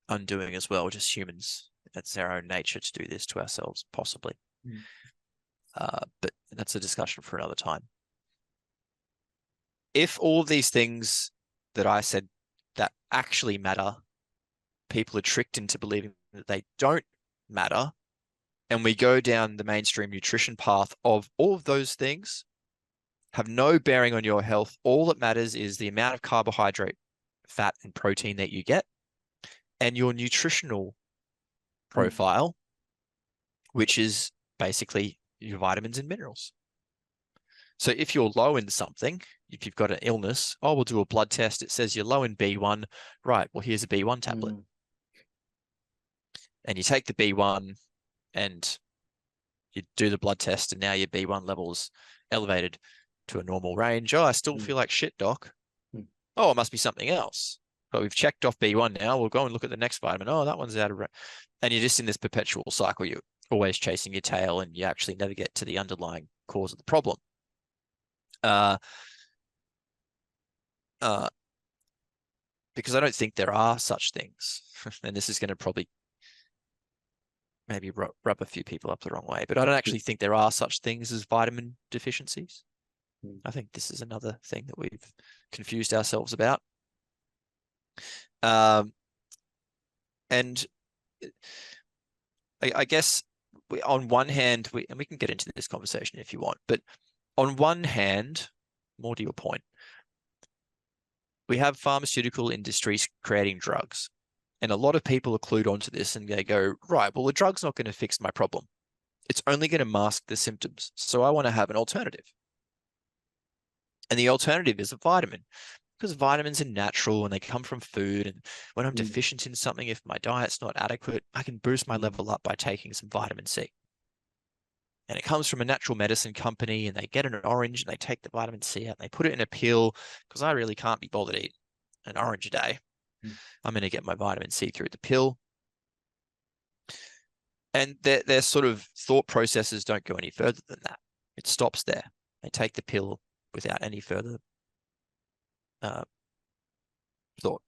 undoing as well, just humans. That's our own nature to do this to ourselves, possibly. But that's a discussion for another time. If all of these things that I said that actually matter, people are tricked into believing that they don't matter. And we go down the mainstream nutrition path of all of those things have no bearing on your health. All that matters is the amount of carbohydrate, fat, and protein that you get, and your nutritional profile, which is basically your vitamins and minerals. So if you're low in something, if you've got an illness, oh, we'll do a blood test. It says you're low in B1. Right, well, here's a B1 tablet. And you take the B1 and you do the blood test, and now your B1 level's elevated to a normal range. Oh, I still feel like shit, doc. Oh, it must be something else. But we've checked off B1 now. We'll go and look at the next vitamin. Oh, that one's out of range. And you're just in this perpetual cycle. You're always chasing your tail, and you actually never get to the underlying cause of the problem. Because I don't think there are such things. And this is going to probably maybe rub a few people up the wrong way, but I don't actually think there are such things as vitamin deficiencies. I think this is another thing that we've confused ourselves about. And I guess on one hand, and we can get into this conversation if you want, but on one hand, more to your point, we have pharmaceutical industries creating drugs. And a lot of people are clued onto this, and they go, right, well, the drug's not going to fix my problem. It's only going to mask the symptoms. So I want to have an alternative. And the alternative is a vitamin, because vitamins are natural and they come from food. And when I'm deficient in something, if my diet's not adequate, I can boost my level up by taking some vitamin C. And it comes from a natural medicine company, and they get an orange and they take the vitamin C out and they put it in a pill, because I really can't be bothered to eat an orange a day. I'm going to get my vitamin C through the pill. And their sort of thought processes don't go any further than that. It stops there. They take the pill without any further thought.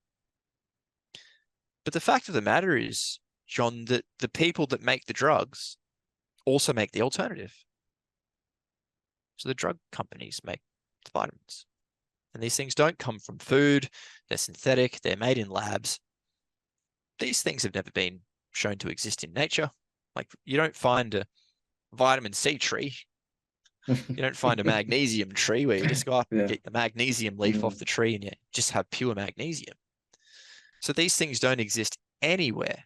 But the fact of the matter is, John, that the people that make the drugs also make the alternative. So the drug companies make the vitamins. And these things don't come from food. They're synthetic. They're made in labs. These things have never been shown to exist in nature. Like, you don't find a vitamin C tree. You don't find a magnesium tree where you just go up and get the magnesium leaf off the tree and you just have pure magnesium. So these things don't exist anywhere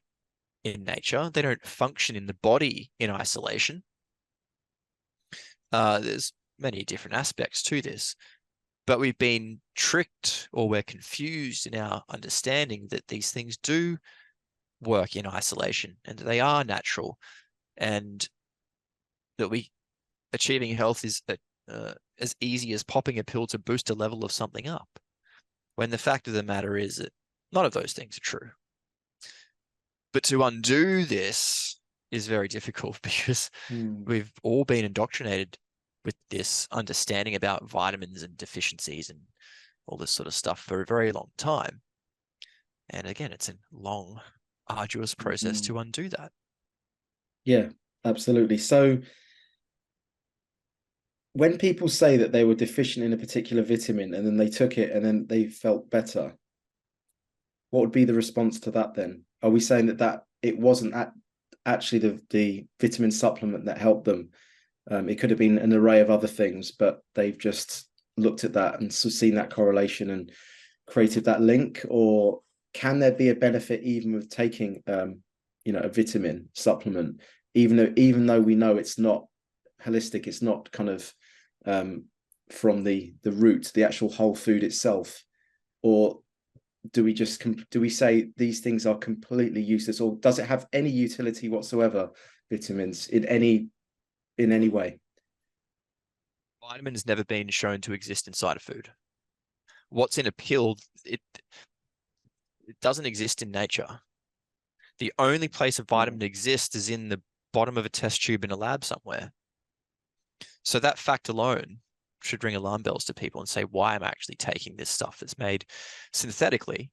in nature. They don't function in the body in isolation. There's many different aspects to this. But we've been tricked, or we're confused in our understanding that these things do work in isolation and they are natural, and that achieving health is as easy as popping a pill to boost a level of something up, when the fact of the matter is that none of those things are true. But to undo this is very difficult, because we've all been indoctrinated with this understanding about vitamins and deficiencies and all this sort of stuff for a very long time. And again, it's a long, arduous process to undo that. Yeah, absolutely. So when people say that they were deficient in a particular vitamin and then they took it and then they felt better, what would be the response to that then? Are we saying that it wasn't actually the vitamin supplement that helped them? It could have been an array of other things, but they've just looked at that and seen that correlation and created that link? Or can there be a benefit even with taking, a vitamin supplement, even though we know it's not holistic, it's not kind of from the root, the actual whole food itself? Or do we say these things are completely useless, or does it have any utility whatsoever, vitamins, in any way? Vitamins never been shown to exist inside of food. What's in a pill, it doesn't exist in nature. The only place a vitamin exists is in the bottom of a test tube in a lab somewhere. So that fact alone should ring alarm bells to people and say, why am I actually taking this stuff that's made synthetically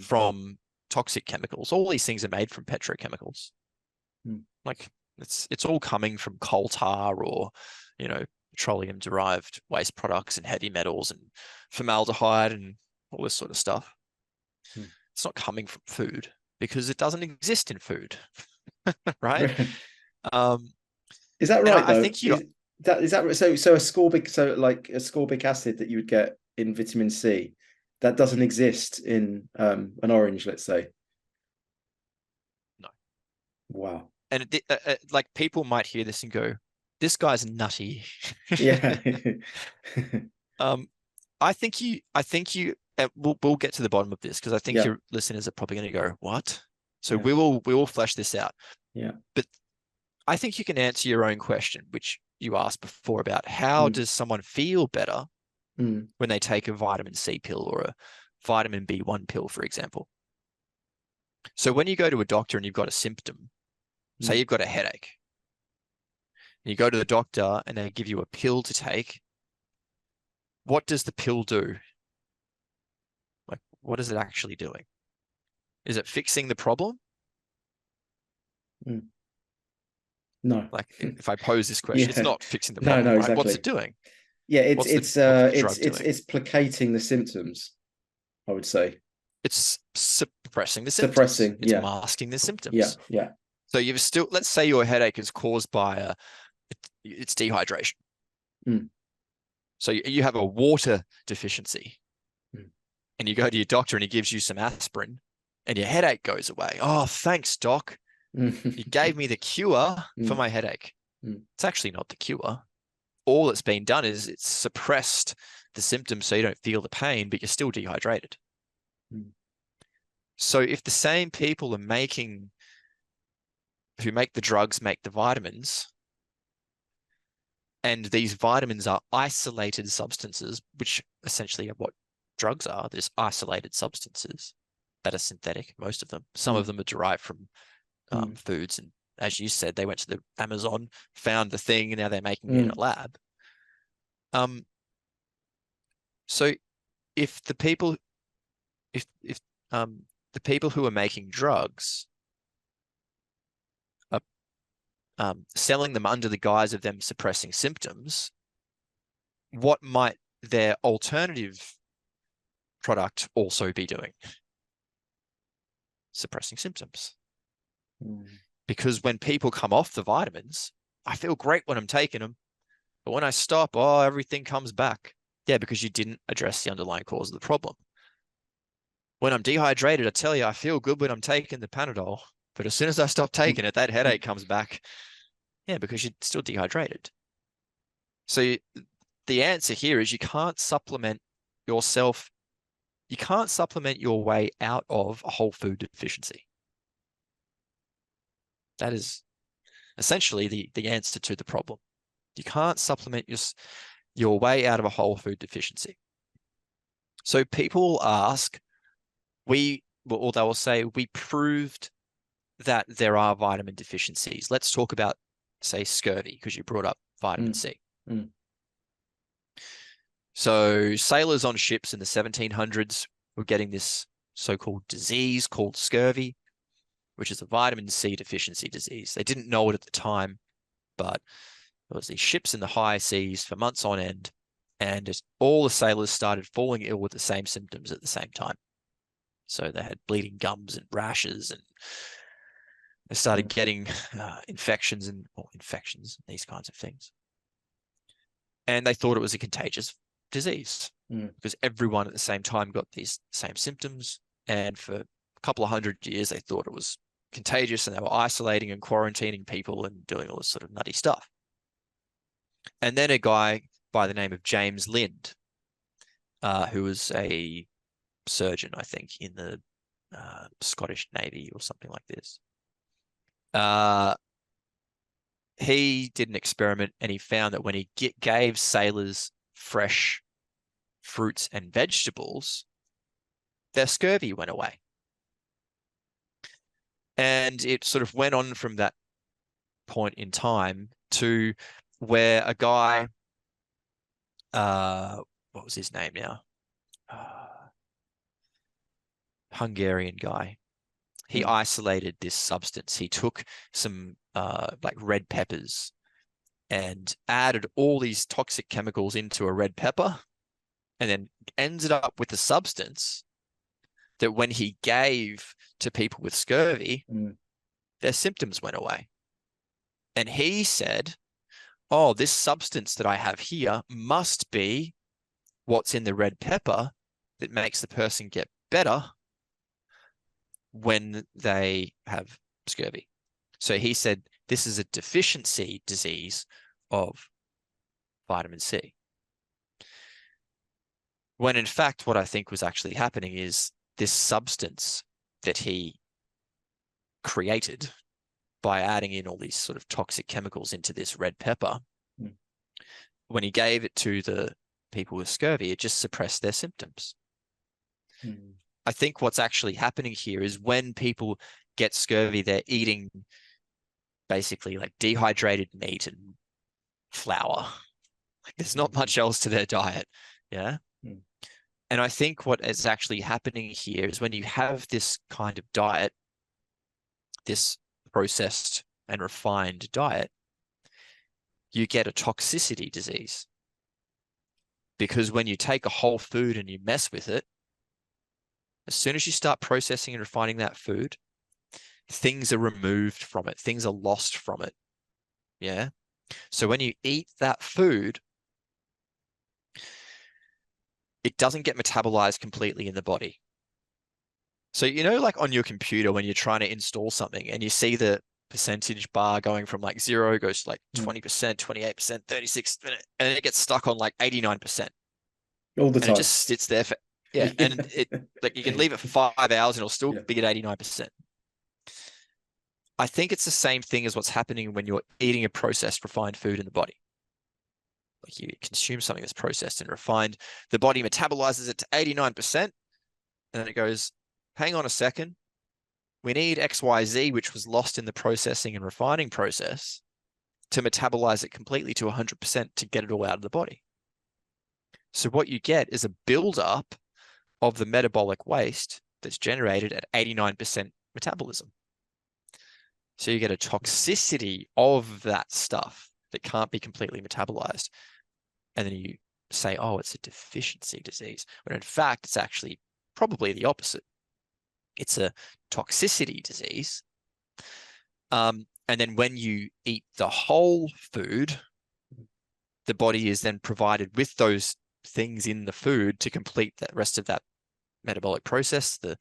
from toxic chemicals? All these things are made from petrochemicals. Like, it's all coming from coal tar or, petroleum derived waste products and heavy metals and formaldehyde and all this sort of stuff. It's not coming from food because it doesn't exist in food, right? Is that And right I though? think you Is that so ascorbic, so like ascorbic acid that you would get in vitamin C that doesn't exist in an orange, let's say. no. Wow. And like people might hear this and go, "This guy's nutty." Yeah. Um, I think you, we'll get to the bottom of this because I think Yeah. your listeners are probably going to go, "What?" So Yeah. we will flesh this out. Yeah. But I think you can answer your own question, which you asked before about how Mm. does someone feel better Mm. when they take a vitamin C pill or a vitamin B1 pill, for example. So when you go to a doctor and you've got a symptom, say Mm. you've got a headache, and you go to the doctor and they give you a pill to take, what does the pill do? Like, what is it actually doing? Is it fixing the problem? Mm. No. Like, if I pose this question, it's Yeah. not fixing the No, problem, no, right? What's exactly. it doing? Yeah, What's the drug doing? it's placating the symptoms, I would say. It's suppressing the symptoms. Suppressing. It's Yeah. masking the Yeah. symptoms. Yeah. So you've still, let's say your headache is caused by it's dehydration. Mm. So you have a water deficiency, Mm. and you go to your doctor and he gives you some aspirin, and your headache goes away. Oh, thanks, doc. You gave me the cure for Mm. my headache. Mm. It's actually not the cure. All that's been done is it's suppressed the symptoms so you don't feel the pain, but you're still dehydrated. Mm. So if the same people who make the drugs make the vitamins, and these vitamins are isolated substances, which essentially are what drugs are, there's isolated substances that are synthetic, most of them. Some of Mm. them are derived from Mm. foods. And as you said, they went to the Amazon, found the thing, and now they're making it in Mm. a lab. So if the people, if the people who are making drugs are selling them under the guise of them suppressing symptoms, what might their alternative product also be doing? Suppressing symptoms. Mm. Because when people come off the vitamins, I feel great when I'm taking them, but when I stop, oh, everything comes back. Yeah, because you didn't address the underlying cause of the problem. When I'm dehydrated, I tell you, I feel good when I'm taking the Panadol, but as soon as I stop taking it, that headache comes back. Yeah, because you're still dehydrated. So the answer here is you can't supplement yourself. You can't supplement your way out of a whole food deficiency. That is essentially the answer to the problem. You can't supplement your way out of a whole food deficiency. So people ask, or they will say, we proved that there are vitamin deficiencies. Let's talk about, say, scurvy, because you brought up vitamin Mm. C. Mm. So sailors on ships in the 1700s were getting this so-called disease called scurvy, which is a vitamin C deficiency disease. They didn't know it at the time, but there was these ships in the high seas for months on end, and all the sailors started falling ill with the same symptoms at the same time. So they had bleeding gums and rashes, and they started getting infections and these kinds of things. And they thought it was a contagious disease because everyone at the same time got these same symptoms. And for a couple of 100 years, they thought it was contagious, and they were isolating and quarantining people and doing all this sort of nutty stuff. And then a guy by the name of James Lind, who was a surgeon, I think, in the Scottish Navy or something like this. He did an experiment, and he found that when he gave sailors fresh fruits and vegetables, their scurvy went away. And it sort of went on from that point in time to where a guy, what was his name now? Hungarian guy. He isolated this substance. He took some like red peppers and added all these toxic chemicals into a red pepper, and then ended up with a substance that when he gave to people with scurvy, Mm. their symptoms went away. And he said, oh, this substance that I have here must be what's in the red pepper that makes the person get better when they have scurvy. So he said, this is a deficiency disease of vitamin C. When in fact, what I think was actually happening is this substance that he created by adding in all these sort of toxic chemicals into this red pepper, when he gave it to the people with scurvy, it just suppressed their symptoms. I think what's actually happening here is when people get scurvy, they're eating basically like dehydrated meat and flour. Like there's not much else to their diet. Yeah. And I think what is actually happening here is when you have this kind of diet, this processed and refined diet, you get a toxicity disease. Because when you take a whole food and you mess with it, as soon as you start processing and refining that food, things are removed from it. Things are lost from it. Yeah. So when you eat that food, it doesn't get metabolized completely in the body. So, you know, like on your computer, when you're trying to install something and you see the percentage bar going from like 0 goes to like 20%, 28%, 36%, and it gets stuck on like 89%. All the And it time. just sits there for, yeah. And it, like you can leave it for 5 hours and it'll still be at 89%. I think it's the same thing as what's happening when you're eating a processed, refined food in the body. Like you consume something that's processed and refined, the body metabolizes it to 89%, and then it goes, hang on a second, we need XYZ, which was lost in the processing and refining process, to metabolize it completely to 100% to get it all out of the body. So what you get is a buildup of the metabolic waste that's generated at 89% metabolism. So you get a toxicity of that stuff that can't be completely metabolized. And then you say, oh, it's a deficiency disease, when in fact, it's actually probably the opposite. It's a toxicity disease. And then when you eat the whole food, the body is then provided with those things in the food to complete the rest of that metabolic process. The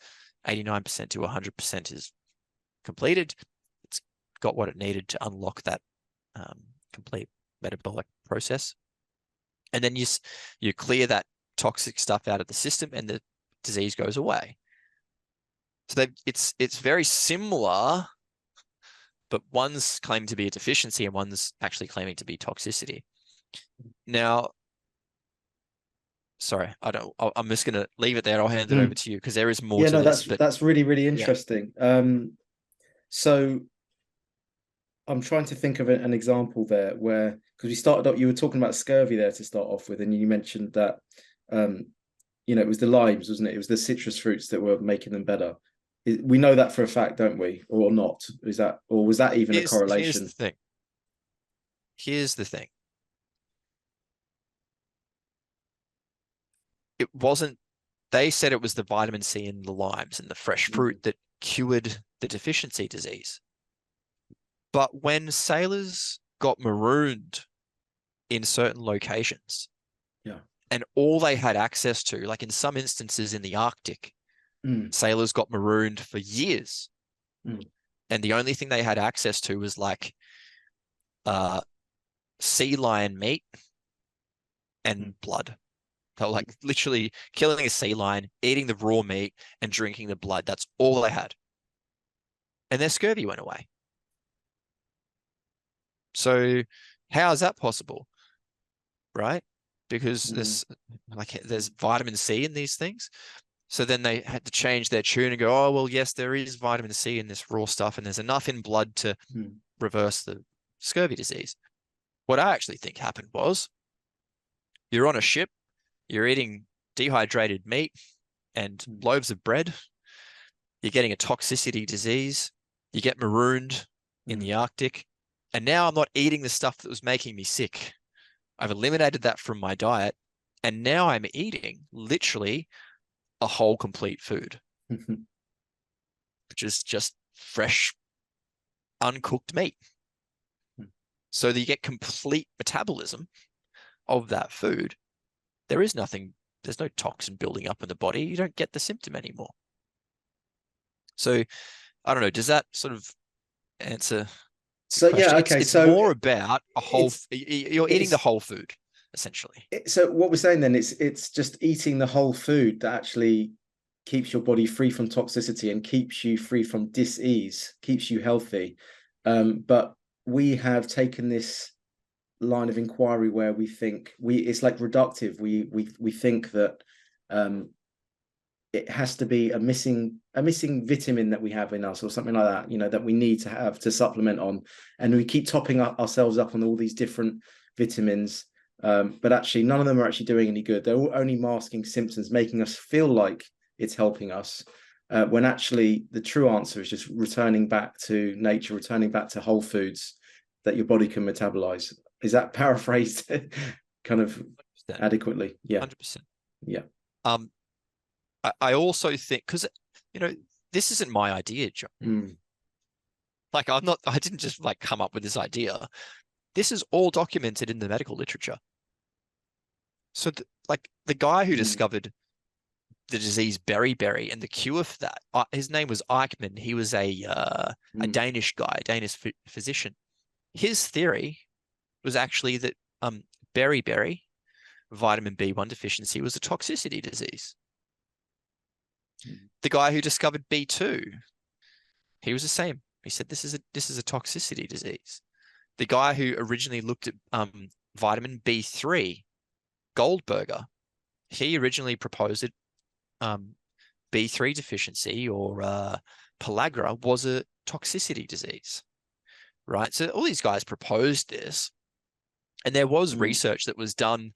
89% to 100% is completed. It's got what it needed to unlock that complete metabolic process. And then you clear that toxic stuff out of the system and the disease goes away. So it's very similar, but one's claiming to be a deficiency and one's actually claiming to be toxicity. Now, sorry, I'm just going to leave it there. I'll hand it over to you because there is more to this. That's really, really interesting. So I'm trying to think of an example there where, because we started up, you were talking about scurvy there to start off with, and you mentioned that, it was the limes, wasn't it? It was the citrus fruits that were making them better. We know that for a fact, don't we? Or not? Or was that even a correlation? Here's the thing. It wasn't, they said it was the vitamin C in the limes and the fresh fruit that cured the deficiency disease. But when sailors got marooned in certain locations, and all they had access to, like in some instances in the Arctic, sailors got marooned for years. And the only thing they had access to was like sea lion meat and blood. They were like literally killing a sea lion, eating the raw meat and drinking the blood. That's all they had. And their scurvy went away. So how is that possible? Right? Because there's vitamin C in these things. So then they had to change their tune and go, oh, well, yes, there is vitamin C in this raw stuff, and there's enough in blood to reverse the scurvy disease. What I actually think happened was you're on a ship, you're eating dehydrated meat and loaves of bread, you're getting a toxicity disease, you get marooned in the Arctic, and now I'm not eating the stuff that was making me sick. I've eliminated that from my diet, and now I'm eating literally a whole complete food. which is just fresh, uncooked meat. So that you get complete metabolism of that food. There is nothing, there's no toxin building up in the body. You don't get the symptom anymore. So I don't know, does that sort of answer So the question? yeah, okay. It's So more about you're eating the whole food, essentially. so what we're saying then, it's just eating the whole food that actually keeps your body free from toxicity and keeps you free from dis-ease, keeps you healthy. But we have taken this line of inquiry where we think it's like reductive. We think that it has to be a missing vitamin that we have in us or something like that, that we need to have to supplement on, and we keep topping ourselves up on all these different vitamins, but actually none of them are actually doing any good. They're all only masking symptoms, making us feel like it's helping us, when actually the true answer is just returning back to nature, returning back to whole foods that your body can metabolize. Is that paraphrased kind of 100%. adequately? Yeah. 100%. Yeah. I also think, because, this isn't my idea, John. Like, I didn't just like come up with this idea. This is all documented in the medical literature. So the guy who discovered the disease beriberi and the cure for that, his name was Eichmann. He was a Danish guy, Danish physician. His theory was actually that beriberi, vitamin B1 deficiency, was a toxicity disease. The guy who discovered B2, he was the same. He said this is a toxicity disease. The guy who originally looked at vitamin B3, Goldberger, he originally proposed that B3 deficiency or pellagra was a toxicity disease, right? So all these guys proposed this, and there was research that was done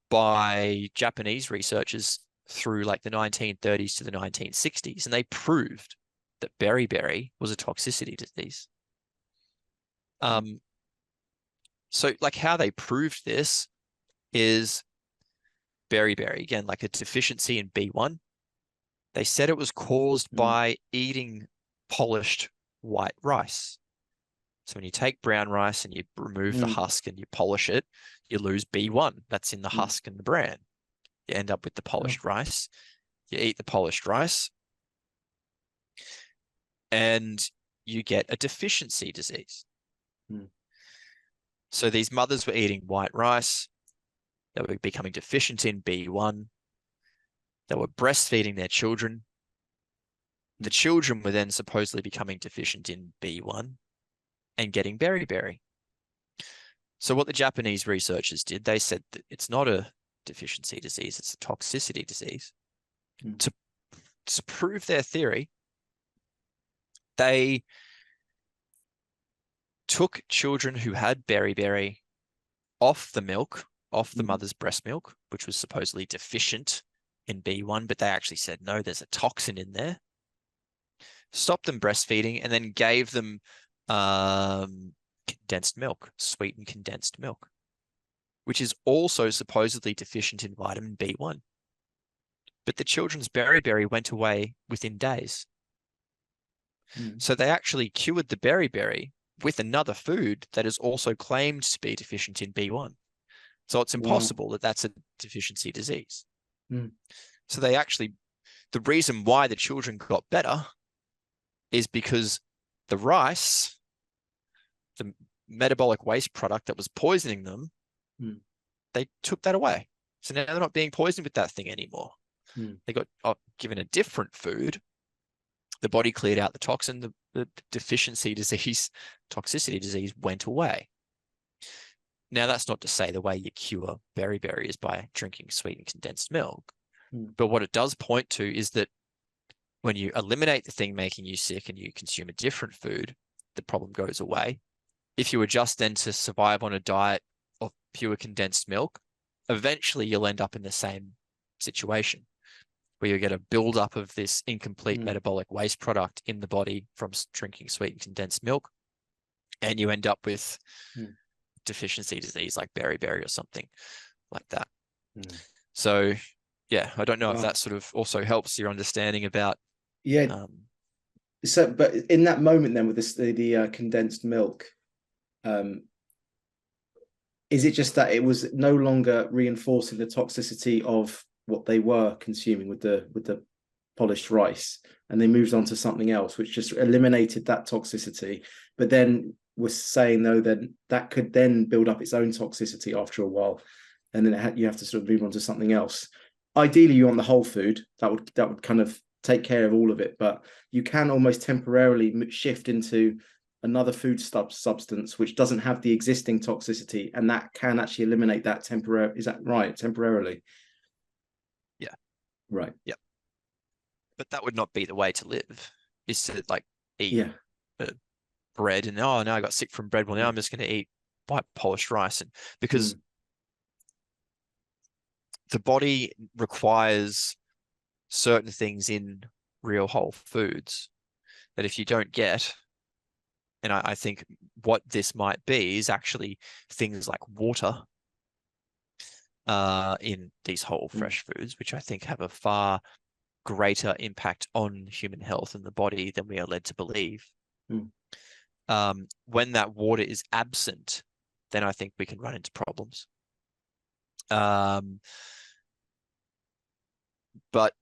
by Japanese researchers through like the 1930s to the 1960s, and they proved that beriberi was a toxicity disease. So like how they proved this is beriberi, again, like a deficiency in B1. They said it was caused by eating polished white rice. So when you take brown rice and you remove the husk and you polish it, you lose B1. That's in the husk and the bran. You end up with the polished rice. You eat the polished rice and you get a deficiency disease. So these mothers were eating white rice. They were becoming deficient in B1. They were breastfeeding their children. The children were then supposedly becoming deficient in B1 and getting beriberi. So what the Japanese researchers did, they said that it's not a deficiency disease, it's a toxicity disease. To prove their theory, they took children who had beriberi off the milk, off the mother's breast milk, which was supposedly deficient in B1, but they actually said, no, there's a toxin in there. Stopped them breastfeeding and then gave them condensed milk, sweetened condensed milk, which is also supposedly deficient in vitamin B1. But the children's beriberi went away within days. So they actually cured the beriberi with another food that is also claimed to be deficient in B1. So it's impossible that that's a deficiency disease. So they actually, the reason why the children got better is because the rice, the metabolic waste product that was poisoning them, they took that away. So now they're not being poisoned with that thing anymore. They got given a different food. The body cleared out the toxin, the deficiency disease, toxicity disease went away. Now, that's not to say the way you cure beriberi is by drinking sweetened condensed milk. But what it does point to is that when you eliminate the thing making you sick and you consume a different food, the problem goes away. If you adjust then to survive on a diet of pure condensed milk, eventually you'll end up in the same situation where you get a buildup of this incomplete metabolic waste product in the body from drinking sweetened condensed milk, and you end up with deficiency disease like beriberi or something like that. So yeah, I don't know if that sort of also helps your understanding about Yeah. So, but in that moment, then with the condensed milk, um, is it just that it was no longer reinforcing the toxicity of what they were consuming with the polished rice, and they moved on to something else, which just eliminated that toxicity, but then was saying though that that could then build up its own toxicity after a while, and then you have to sort of move on to something else. Ideally, you want the whole food that would kind of take care of all of it, but you can almost temporarily shift into another food substance which doesn't have the existing toxicity, and that can actually eliminate that temporary. Is that right? Temporarily. Yeah. Right. Yeah. But that would not be the way to live, is to like eat Yeah. bread and, oh, now I got sick from bread. Well, now I'm just going to eat white polished rice. And because the body requires certain things in real whole foods that if you don't get, and I think what this might be is actually things like water in these whole fresh foods, which I think have a far greater impact on human health and the body than we are led to believe. When that water is absent, then I think we can run into problems. But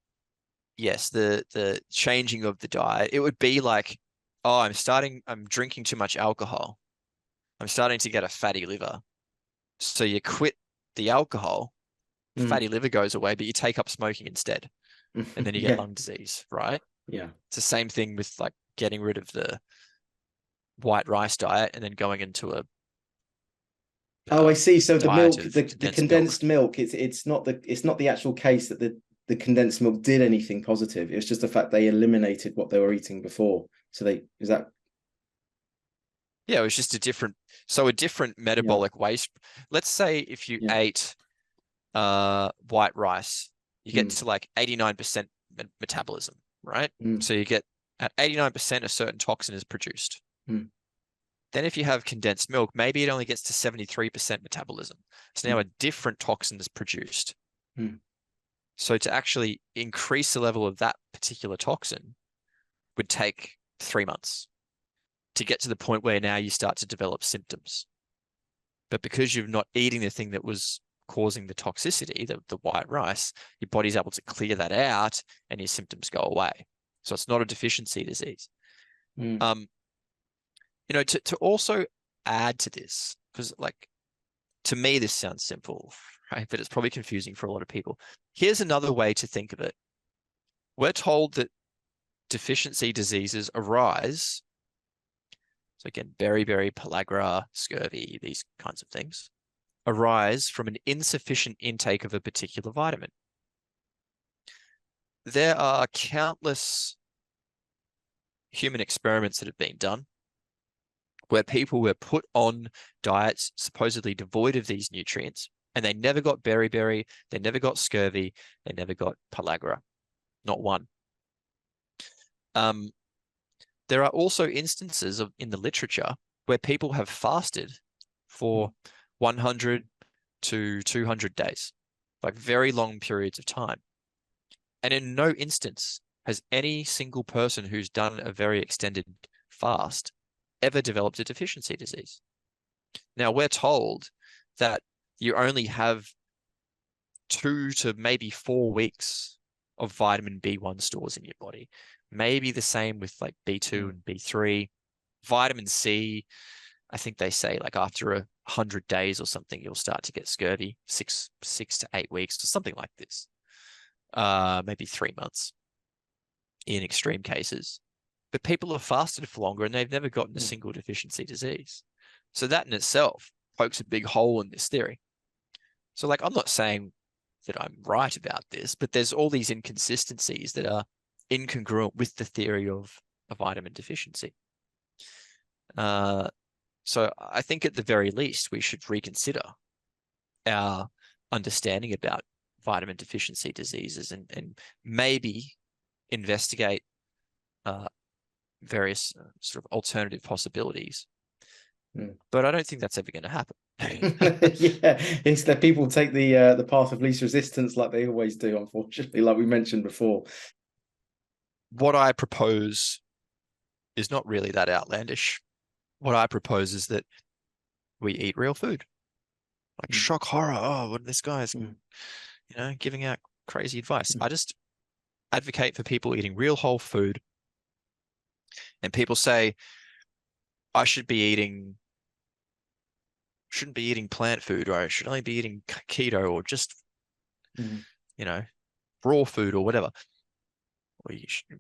yes, the changing of the diet, it would be like, oh, I'm drinking too much alcohol. I'm starting to get a fatty liver. So you quit the alcohol, fatty liver goes away, but you take up smoking instead. And then you get Yeah. lung disease, right? Yeah. It's the same thing with like getting rid of the white rice diet and then going into a Oh, I see. So the diet milk, of the condensed milk. condensed milk, it's not the actual case that the condensed milk did anything positive. It's just the fact they eliminated what they were eating before. So they is that Yeah, it was just a different yeah, metabolic waste. Let's say if you yeah. ate white rice, you get Mm, to like 89% metabolism, right? mm, So you get at 89% a certain toxin is produced. mm, Then if you have condensed milk, maybe it only gets to 73% metabolism. So now a mm, different toxin is produced. mm, So to actually increase the level of that particular toxin would take 3 months to get to the point where now you start to develop symptoms. But because you're not eating the thing that was causing the toxicity, the white rice, your body's able to clear that out and your symptoms go away. So it's not a deficiency disease. mm, To also add to this, because like to me, this sounds simple, right? But it's probably confusing for a lot of people. Here's another way to think of it. We're told that deficiency diseases arise. So again, beriberi, pellagra, scurvy, these kinds of things arise from an insufficient intake of a particular vitamin. There are countless human experiments that have been done where people were put on diets supposedly devoid of these nutrients, and they never got beriberi, they never got scurvy, they never got pellagra, not one. There are also instances in the literature where people have fasted for 100 to 200 days, like very long periods of time. And in no instance has any single person who's done a very extended fast ever developed a deficiency disease. Now, we're told that you only have 2 to maybe 4 weeks of vitamin B1 stores in your body. Maybe the same with like B2 and B3. Vitamin C, I think they say like after 100 days or something, you'll start to get scurvy, 6 to 8 weeks or something like this. Maybe 3 months in extreme cases. But people have fasted for longer and they've never gotten a single deficiency disease. So that in itself pokes a big hole in this theory. So like, I'm not saying that I'm right about this, but there's all these inconsistencies that are incongruent with the theory of a vitamin deficiency. So I think at the very least, we should reconsider our understanding about vitamin deficiency diseases and maybe investigate various sort of alternative possibilities. But I don't think that's ever going to happen. Yeah, it's that people take the path of least resistance like they always do, unfortunately, like we mentioned before. what I propose is not really that outlandish. What I propose is that we eat real food. Like Mm. shock horror. Oh, what this guy's, Mm. giving out crazy advice. Mm. I just advocate for people eating real whole food. And people say I shouldn't be eating plant food, or I should only be eating keto, or just, Mm. you know, raw food or whatever. Or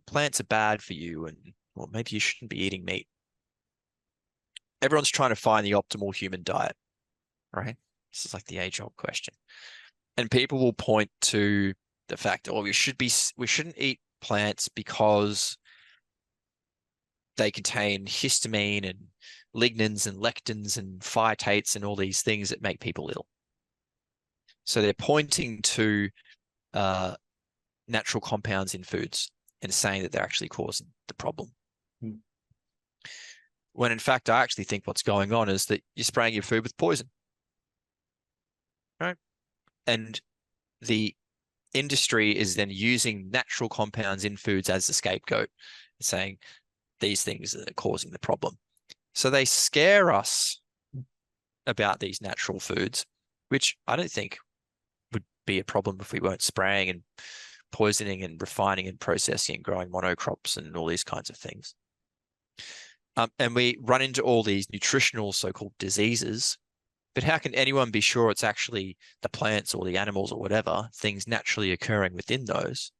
plants are bad for you, and or maybe you shouldn't be eating meat. Everyone's trying to find the optimal human diet, right? This is like the age-old question. And people will point to the fact, oh, we shouldn't eat plants because they contain histamine and lignans and lectins and phytates and all these things that make people ill. So they're pointing to uh, natural compounds in foods and saying that they're actually causing the problem. Mm. When in fact, I actually think what's going on is that you're spraying your food with poison, right? And the industry is then using natural compounds in foods as the scapegoat, saying these things are causing the problem. So they scare us about these natural foods, which I don't think would be a problem if we weren't spraying and poisoning and refining and processing and growing monocrops and all these kinds of things. And we run into all these nutritional so-called diseases, but how can anyone be sure it's actually the plants or the animals or whatever, things naturally occurring within those,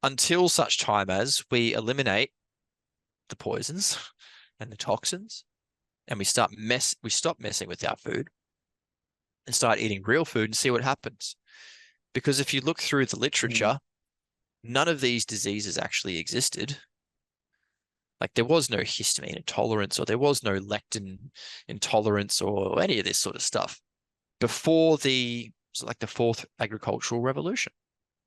until such time as we eliminate the poisons and the toxins, and we stop messing with our food and start eating real food and see what happens. Because if you look through the literature, none of these diseases actually existed. Like there was no histamine intolerance, or there was no lectin intolerance, or any of this sort of stuff before the fourth agricultural revolution,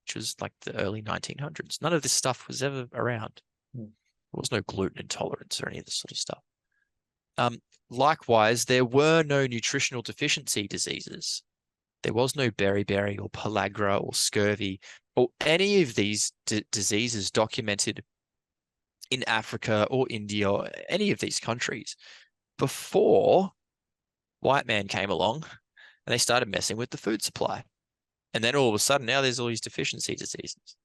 which was like the early 1900s. None of this stuff was ever around. There was no gluten intolerance or any of this sort of stuff. Likewise, there were no nutritional deficiency diseases. There was no beriberi or pellagra or scurvy or any of these diseases documented in Africa or India or any of these countries before white man came along and they started messing with the food supply. And then all of a sudden, now there's all these deficiency diseases.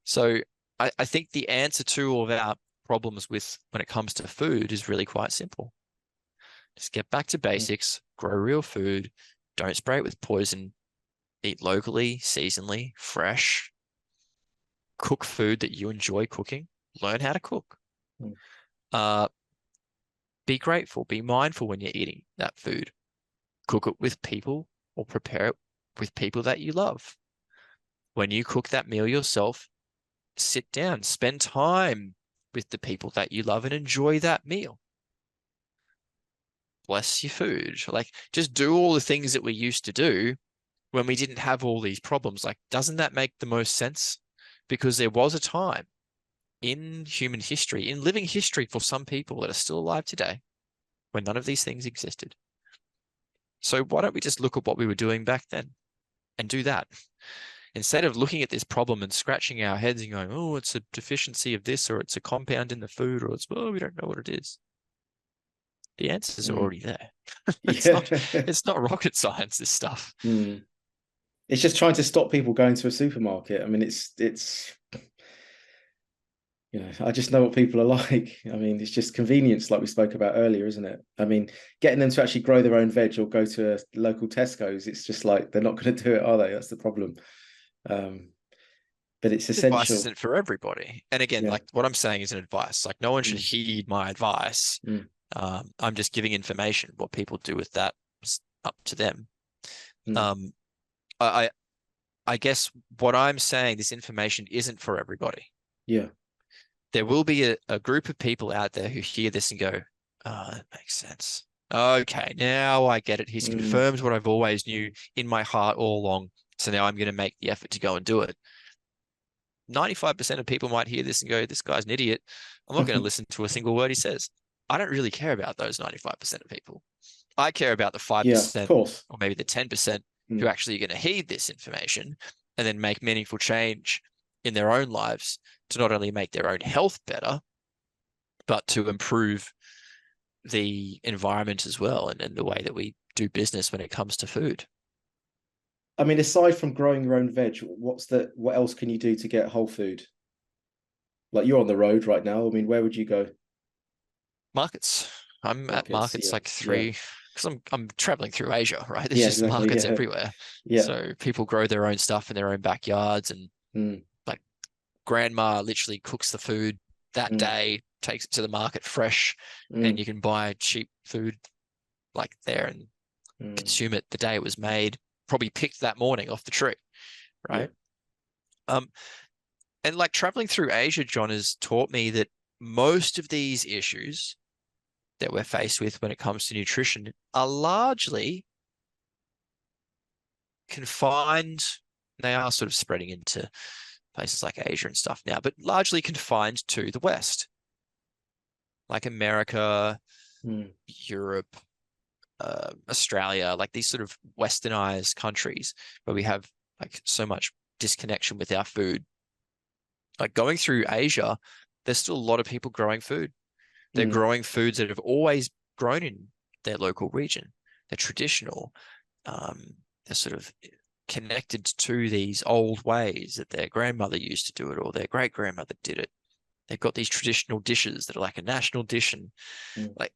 So I think the answer to all of our problems with when it comes to food is really quite simple. Just get back to basics, grow real food, don't spray it with poison, eat locally, seasonally, fresh, cook food that you enjoy cooking, learn how to cook. Be grateful, be mindful when you're eating that food. Cook it with people or prepare it with people that you love. When you cook that meal yourself, sit down, spend time with the people that you love and enjoy that meal. Bless your food. Like, just do all the things that we used to do when we didn't have all these problems. Like, doesn't that make the most sense? Because there was a time in human history, in living history for some people that are still alive today, when none of these things existed. So why don't we just look at what we were doing back then and do that? Instead of looking at this problem and scratching our heads and going, oh, it's a deficiency of this, or it's a compound in the food, or it's, well, we don't know what it is. The answers are already there. It's not rocket science, this stuff. It's just trying to stop people going to a supermarket. I mean, it's I just know what people are like. I mean, it's just convenience, like we spoke about earlier, isn't it? I mean, getting them to actually grow their own veg or go to a local Tesco's, it's just like they're not going to do it, are they? That's the problem. But it's essential. Advice isn't for everybody. And again, like what I'm saying is an advice. Like no one should heed my advice. I'm just giving information. What people do with that is up to them. I guess what I'm saying, this information isn't for everybody. Yeah. There will be a group of people out there who hear this and go, oh, that makes sense. Okay, now I get it. He's confirmed what I've always knew in my heart all along. So now I'm going to make the effort to go and do it. 95% of people might hear this and go, this guy's an idiot. I'm not going to listen to a single word he says. I don't really care about those 95% of people. I care about the 5% or maybe the 10% who actually are going to heed this information and then make meaningful change in their own lives to not only make their own health better, but to improve the environment as well, and the way that we do business when it comes to food. I mean, aside from growing your own veg, what else can you do to get whole food? Like, you're on the road right now. I mean, where would you go? Markets. I'm at Markets, markets yeah, like yeah, three, because I'm traveling through Asia, right? There's yeah, just exactly, markets yeah, everywhere. yeah. So people grow their own stuff in their own backyards, and Mm, like grandma literally cooks the food that mm, day, takes it to the market fresh, and mm, you can buy cheap food like there and mm, consume it the day it was made, probably picked that morning off the tree, yeah. right? Um, and like traveling through Asia, John, has taught me that most of these issues that we're faced with when it comes to nutrition are largely confined. They are sort of spreading into places like Asia and stuff now, but largely confined to the West, like America, Mm, Europe, Australia, like these sort of westernized countries where we have like so much disconnection with our food. Like going through Asia, there's still a lot of people growing food. They're mm, growing foods that have always grown in their local region. They're traditional. They're sort of connected to these old ways that their grandmother used to do it, or their great grandmother did it. They've got these traditional dishes that are like a national dish, and mm, like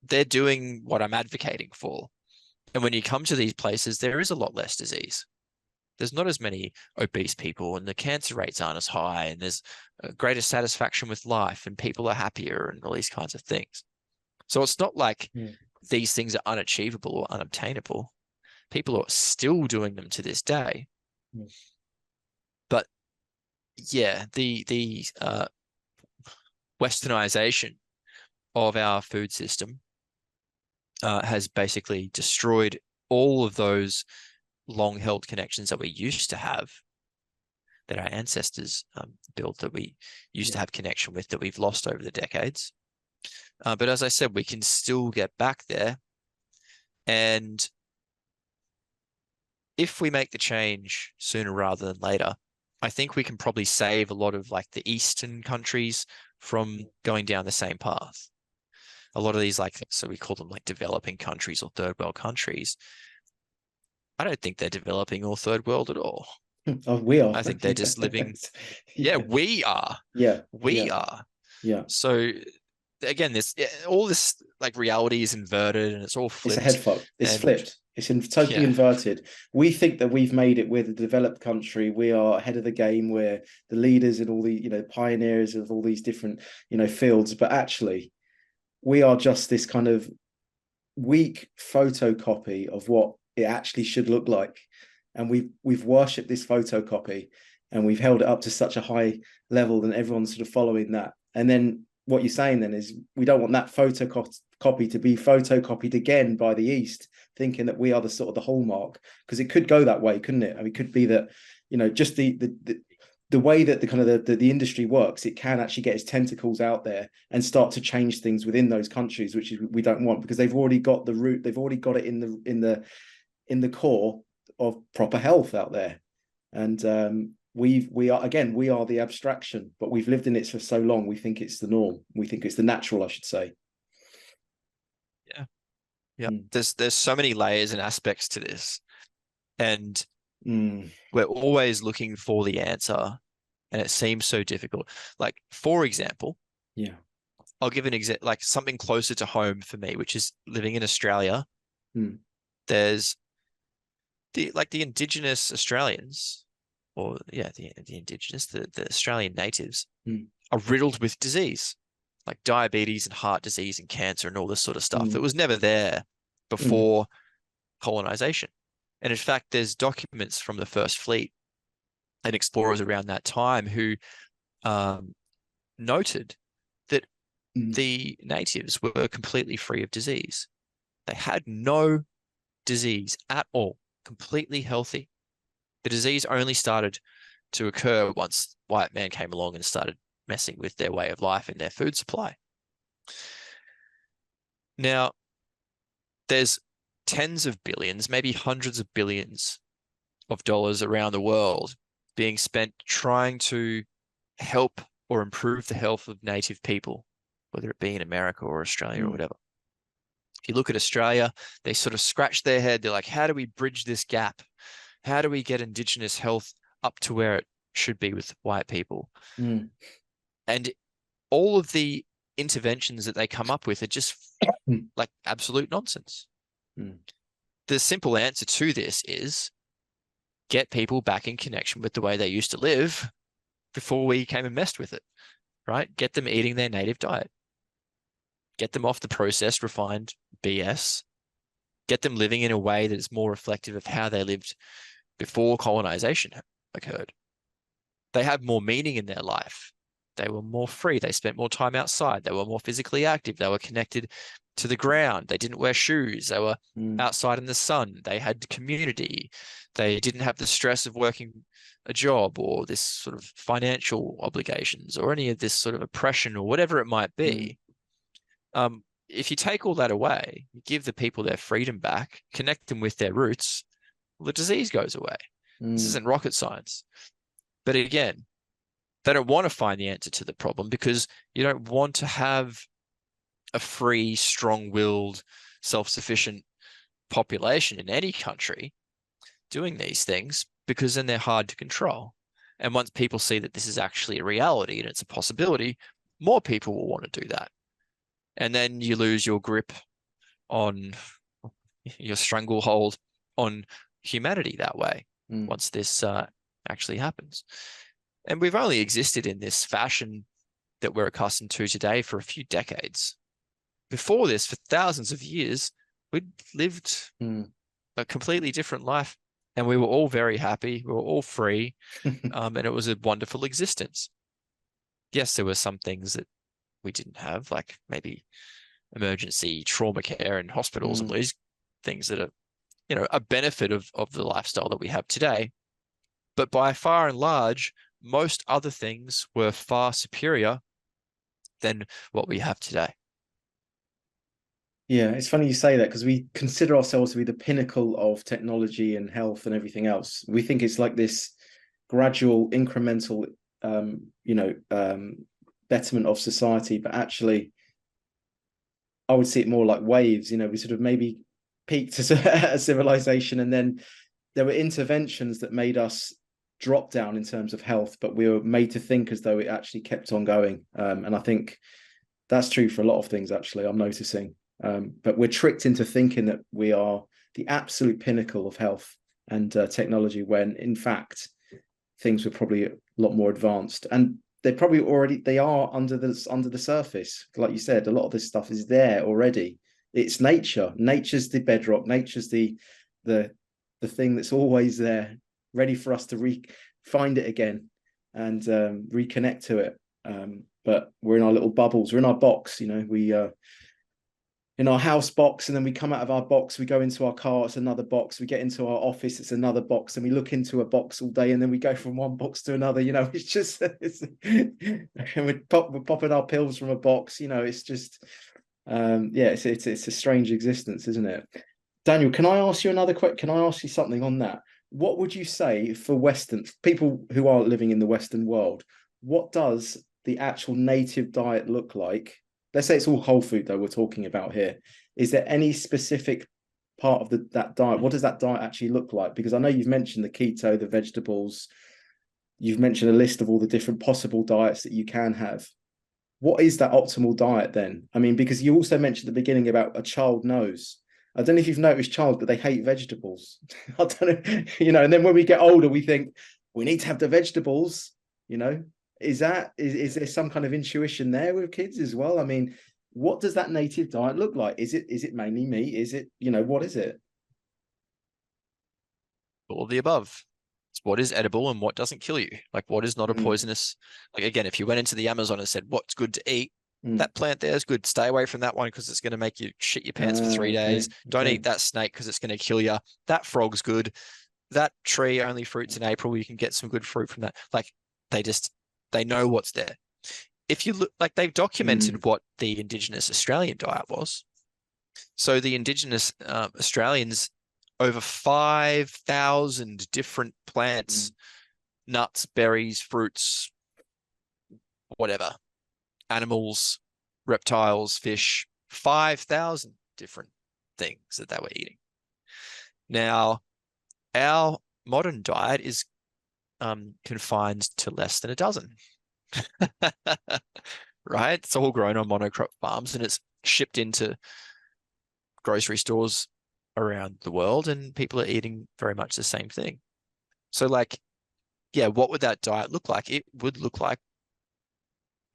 they're doing what I'm advocating for. And when you come to these places, there is a lot less disease. There's not as many obese people, and the cancer rates aren't as high, and there's a greater satisfaction with life, and people are happier, and all these kinds of things. So it's not like mm, these things are unachievable or unobtainable. People are still doing them to this day. mm, But yeah, the westernization of our food system has basically destroyed all of those long-held connections that we used to have, that our ancestors built, that we used to yeah. have connection with, that we've lost over the decades. But as I said, we can still get back there. And if we make the change sooner rather than later, I think we can probably save a lot of like the Eastern countries from going down the same path. A lot of these, like, so we call them like developing countries or third world countries. I don't think they're developing or third world at all. Oh, we are. I think they're Yeah. just living. Yeah, Yeah. we are. Yeah. We Yeah. are. Yeah. So again, this all this like reality is inverted and it's all It's a head flipped. fuck. It's And flipped. Totally yeah, inverted. We think that we've made it. We're the developed country. We are ahead of the game. We're the leaders in all the, pioneers of all these different, fields. But actually, we are just this kind of weak photocopy of what it actually should look like. And we've worshipped this photocopy, and we've held it up to such a high level, and everyone's sort of following that. And then what you're saying then is we don't want that photocopy to be photocopied again by the East, thinking that we are the sort of the hallmark, because it could go that way, couldn't it? I mean, it could be that, just the way that the kind of the industry works, it can actually get its tentacles out there and start to change things within those countries, which is we don't want, because they've already got the root, they've already got it in the core of proper health out there. And we are the abstraction, but we've lived in it for so long, we think it's the norm, we think it's the natural, I should say. yeah, yeah. Mm. There's so many layers and aspects to this, and Mm. we're always looking for the answer, and it seems so difficult. Like, for example, Yeah. I'll give an example, like something closer to home for me, which is living in Australia. Mm. There's the indigenous Australians, or yeah, the indigenous, the Australian natives Mm. are riddled with disease, like diabetes and heart disease and cancer and all this sort of stuff that Mm. was never there Mm. before colonization. And in fact, there's documents from the First Fleet and explorers around that time who um, noted that Mm. the natives were completely free of disease. They had no disease at all, completely healthy. The disease only started to occur once white man came along and started messing with their way of life and their food supply. Now, there's tens of billions, maybe hundreds of billions of dollars around the world being spent trying to help or improve the health of native people, whether it be in America or Australia or whatever. If you look at Australia, they sort of scratch their head. They're like, how do we bridge this gap? How do we get Indigenous health up to where it should be with white people? And all of the interventions that they come up with are just like absolute nonsense. The simple answer to this is get people back in connection with the way they used to live before we came and messed with it, right? Get them eating their native diet. Get them off the processed, refined BS. Get them living in a way that is more reflective of how they lived before colonization occurred. They have more meaning in their life. They were more free. They spent more time outside. They were more physically active. They were connected to the ground. They didn't wear shoes. They were outside in the sun. They had community. They didn't have the stress of working a job or this sort of financial obligations or any of this sort of oppression or whatever it might be. If you take all that away, you give the people their freedom back, connect them with their roots, well, the disease goes away. This isn't rocket science. But again, they don't want to find the answer to the problem because you don't want to have a free, strong-willed, self-sufficient population in any country doing these things because then they're hard to control. And once people see that this is actually a reality and it's a possibility, more people will want to do that. And then you lose your grip on your stranglehold on humanity that way once this actually happens. And we've only existed in this fashion that we're accustomed to today for a few decades. Before this, for thousands of years, we'd lived a completely different life and we were all very happy. We were all free and it was a wonderful existence. Yes, there were some things that we didn't have, like maybe emergency trauma care in hospitals and these things that are, you know, a benefit of the lifestyle that we have today. But by far and large, most other things were far superior than what we have today. Yeah, it's funny you say that because we consider ourselves to be the pinnacle of technology and health and everything else. We think it's like this gradual, incremental, betterment of society, but actually, I would see it more like waves. You know, we sort of maybe peaked as a civilization, and then there were interventions that made us drop down in terms of health, but we were made to think as though it actually kept on going. And I think that's true for a lot of things, actually, I'm noticing. But we're tricked into thinking that we are the absolute pinnacle of health and technology, when in fact, things were probably a lot more advanced. And they are under the surface. Like you said, a lot of this stuff is there already. It's nature. Nature's the bedrock. Nature's the thing that's always there, ready for us to find it again and reconnect to it. But we're in our little bubbles. We're in our box. You know, we in our house box, and then we come out of our box, we go into our car, it's another box, we get into our office, it's another box, and we look into a box all day, and then we go from one box to another. You know, it's just and we're popping our pills from a box. You know, it's just it's a strange existence, isn't it? Daniel, can I ask you another question? Can I ask you something on that? What would you say for Western people who are living in the Western world? What does the actual native diet look like? Let's say it's all whole food, though, we're talking about here. Is there any specific part of that diet? What does that diet actually look like? Because I know you've mentioned the keto, the vegetables. You've mentioned a list of all the different possible diets that you can have. What is that optimal diet then? I mean, because you also mentioned at the beginning about a child knows. I don't know if you've noticed child, but they hate vegetables. I don't know, you know, and then when we get older, we think we need to have the vegetables, you know. Is there some kind of intuition there with kids as well? I mean, what does that native diet look like? Is it mainly meat? Is it, you know, what is it? All of the above. It's what is edible and what doesn't kill you. Like what is not a poisonous, like again, if you went into the Amazon and said, what's good to eat? That plant there is good. Stay away from that one because it's going to make you shit your pants for 3 days. Don't eat that snake because it's going to kill you. That frog's good. That tree only fruits in April. You can get some good fruit from that. Like they know what's there. If you look, like they've documented what the Indigenous Australian diet was. So the Indigenous Australians over 5,000 different plants, nuts, berries, fruits, whatever, animals, reptiles, fish, 5,000 different things that they were eating. Now, our modern diet is confined to less than a dozen, right? It's all grown on monocrop farms and it's shipped into grocery stores around the world, and people are eating very much the same thing. So like, yeah, what would that diet look like? It would look like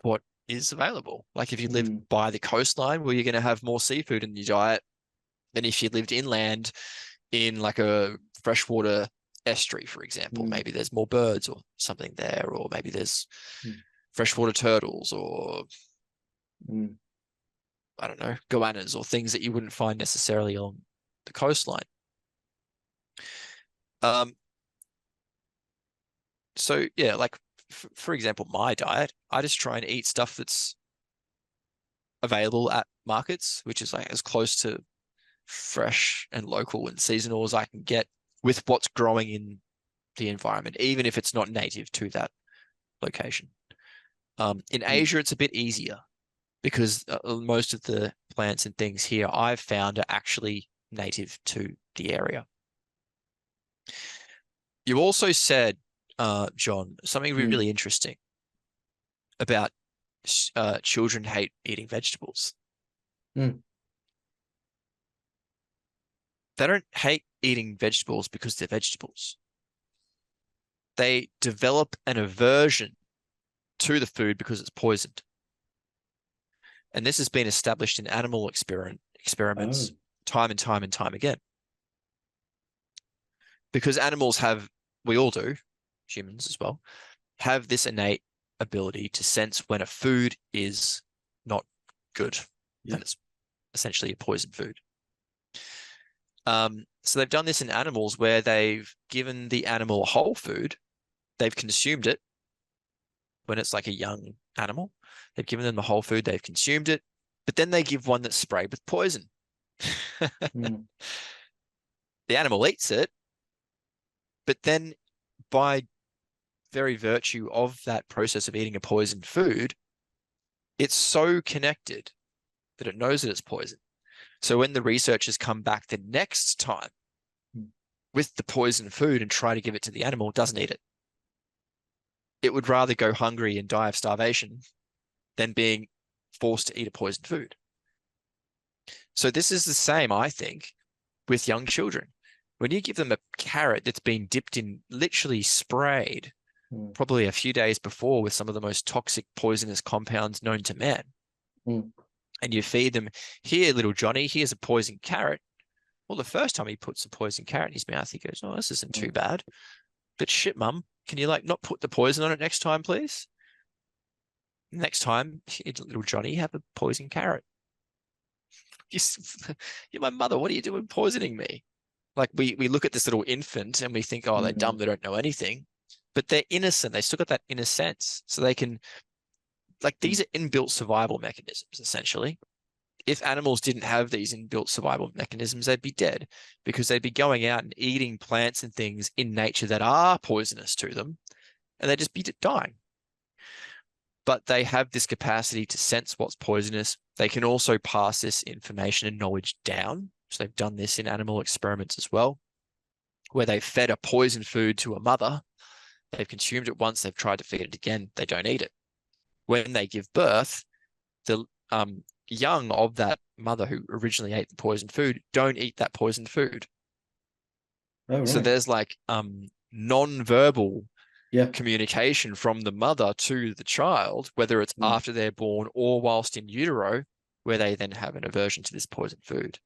what is available. Like if you live by the coastline, well, you're going to have more seafood in your diet than if you lived inland in like a freshwater estuary, for example. Maybe there's more birds or something there, or maybe there's freshwater turtles or I don't know, goannas or things that you wouldn't find necessarily on the coastline. So yeah, like for example, my diet, I just try and eat stuff that's available at markets, which is like as close to fresh and local and seasonal as I can get with what's growing in the environment, even if it's not native to that location. In Asia, it's a bit easier because most of the plants and things here I've found are actually native to the area. You also said, John, something really interesting about children hate eating vegetables. They don't hate eating vegetables because they're vegetables. They develop an aversion to the food because it's poisoned. And this has been established in animal experiments time and time and time again. Because animals have, we all do, humans as well, have this innate ability to sense when a food is not good and it's essentially a poison food. So they've done this in animals where they've given the animal whole food, they've consumed it when it's like a young animal. They've given them the whole food, they've consumed it, but then they give one that's sprayed with poison. The animal eats it, but then by very virtue of that process of eating a poisoned food, it's so connected that it knows that it's poison. So when the researchers come back the next time with the poisoned food and try to give it to the animal, it doesn't eat it. It would rather go hungry and die of starvation than being forced to eat a poisoned food. So this is the same, I think, with young children. When you give them a carrot that's been dipped in, literally sprayed, probably a few days before with some of the most toxic poisonous compounds known to man, and you feed them, here, little Johnny, here's a poisoned carrot. Well, the first time he puts a poisoned carrot in his mouth, he goes, oh, this isn't too bad. But shit, mum, can you like not put the poison on it next time, please? Next time, little Johnny, have a poisoned carrot. You're my mother. What are you doing poisoning me? Like we look at this little infant and we think, oh, they're dumb. They don't know anything. But they're innocent. They still got that innocence. So they can, like, these are inbuilt survival mechanisms, essentially. If animals didn't have these inbuilt survival mechanisms, they'd be dead because they'd be going out and eating plants and things in nature that are poisonous to them, and they'd just be dying. But they have this capacity to sense what's poisonous. They can also pass this information and knowledge down. So they've done this in animal experiments as well, where they've fed a poison food to a mother. They've consumed it once. They've tried to feed it again. They don't eat it. When they give birth, the young of that mother who originally ate the poisoned food don't eat that poisoned food. Oh, right. So there's like non-verbal communication from the mother to the child, whether it's after they're born or whilst in utero, where they then have an aversion to this poisoned food.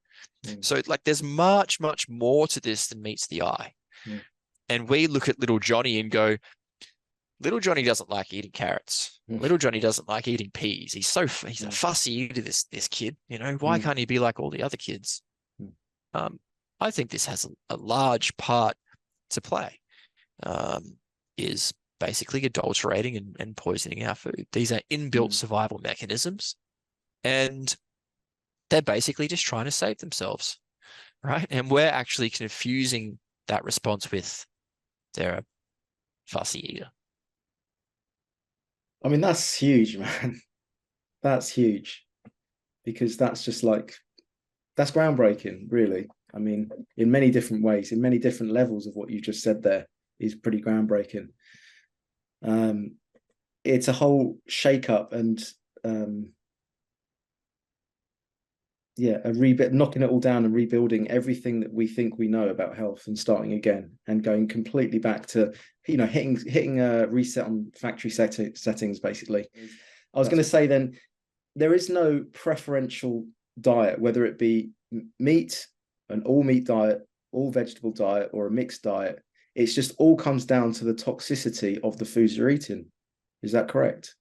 So like there's much, much more to this than meets the eye. And we look at little Johnny and go, little Johnny doesn't like eating carrots. Little Johnny doesn't like eating peas. He's a fussy eater, this kid. You know, why can't he be like all the other kids? I think this has a large part to play. Is basically adulterating and poisoning our food. These are inbuilt survival mechanisms, and they're basically just trying to save themselves. right? And we're actually confusing that response with they're a fussy eater. I mean, that's huge, man. That's huge because that's just like, that's groundbreaking, really. I mean, in many different ways, in many different levels of what you just said there is pretty groundbreaking. It's a whole shake up and yeah, a rebuild, knocking it all down and rebuilding everything that we think we know about health and starting again and going completely back to, hitting a reset on factory settings, basically. I was going to say then, there is no preferential diet, whether it be meat, an all meat diet, all vegetable diet, or a mixed diet. It's just all comes down to the toxicity of the foods you're eating. Is that correct?